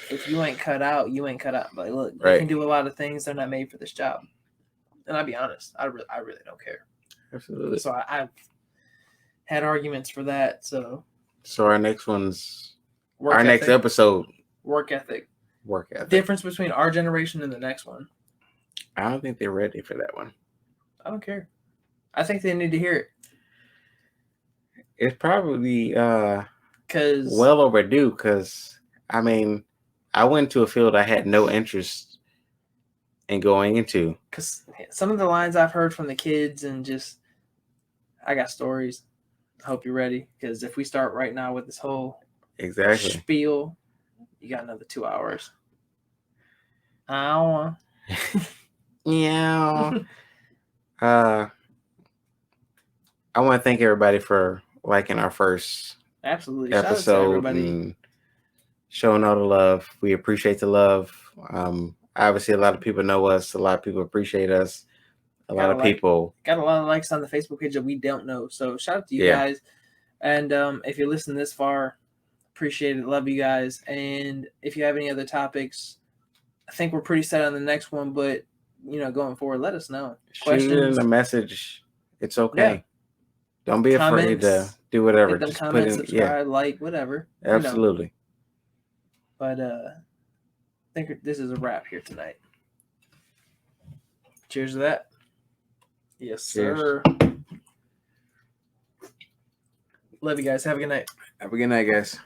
if you ain't cut out, you ain't cut out. But look, you can do a lot of things. They're not made for this job. And I'll be honest, I really don't care. Absolutely. So I've had arguments for that. So our next one's next episode. Work ethic. Work ethic. Difference between our generation and the next one. I don't think they're ready for that one. I don't care. I think they need to hear it. It's probably well overdue because, I mean, I went to a field I had no interest in going into. Because some of the lines I've heard from the kids and just, I got stories. I hope you're ready because if we start right now with this whole spiel, you got another 2 hours. Ow. Yeah. I want to thank everybody for liking our first episode and showing all the love. We appreciate the love. Obviously, a lot of people know us. A lot of people appreciate us. A lot of people got a lot of likes on the Facebook page that we don't know. So shout out to you guys. And if you're listening this far, appreciate it. Love you guys. And if you have any other topics, I think we're pretty set on the next one. But going forward, let us know. Shoot in a message. It's okay. Yeah. Don't be afraid to do whatever. Just comment, subscribe, like, whatever. Absolutely. But I think this is a wrap here tonight. Cheers to that. Yes, Cheers. Sir. Love you guys. Have a good night. Have a good night, guys.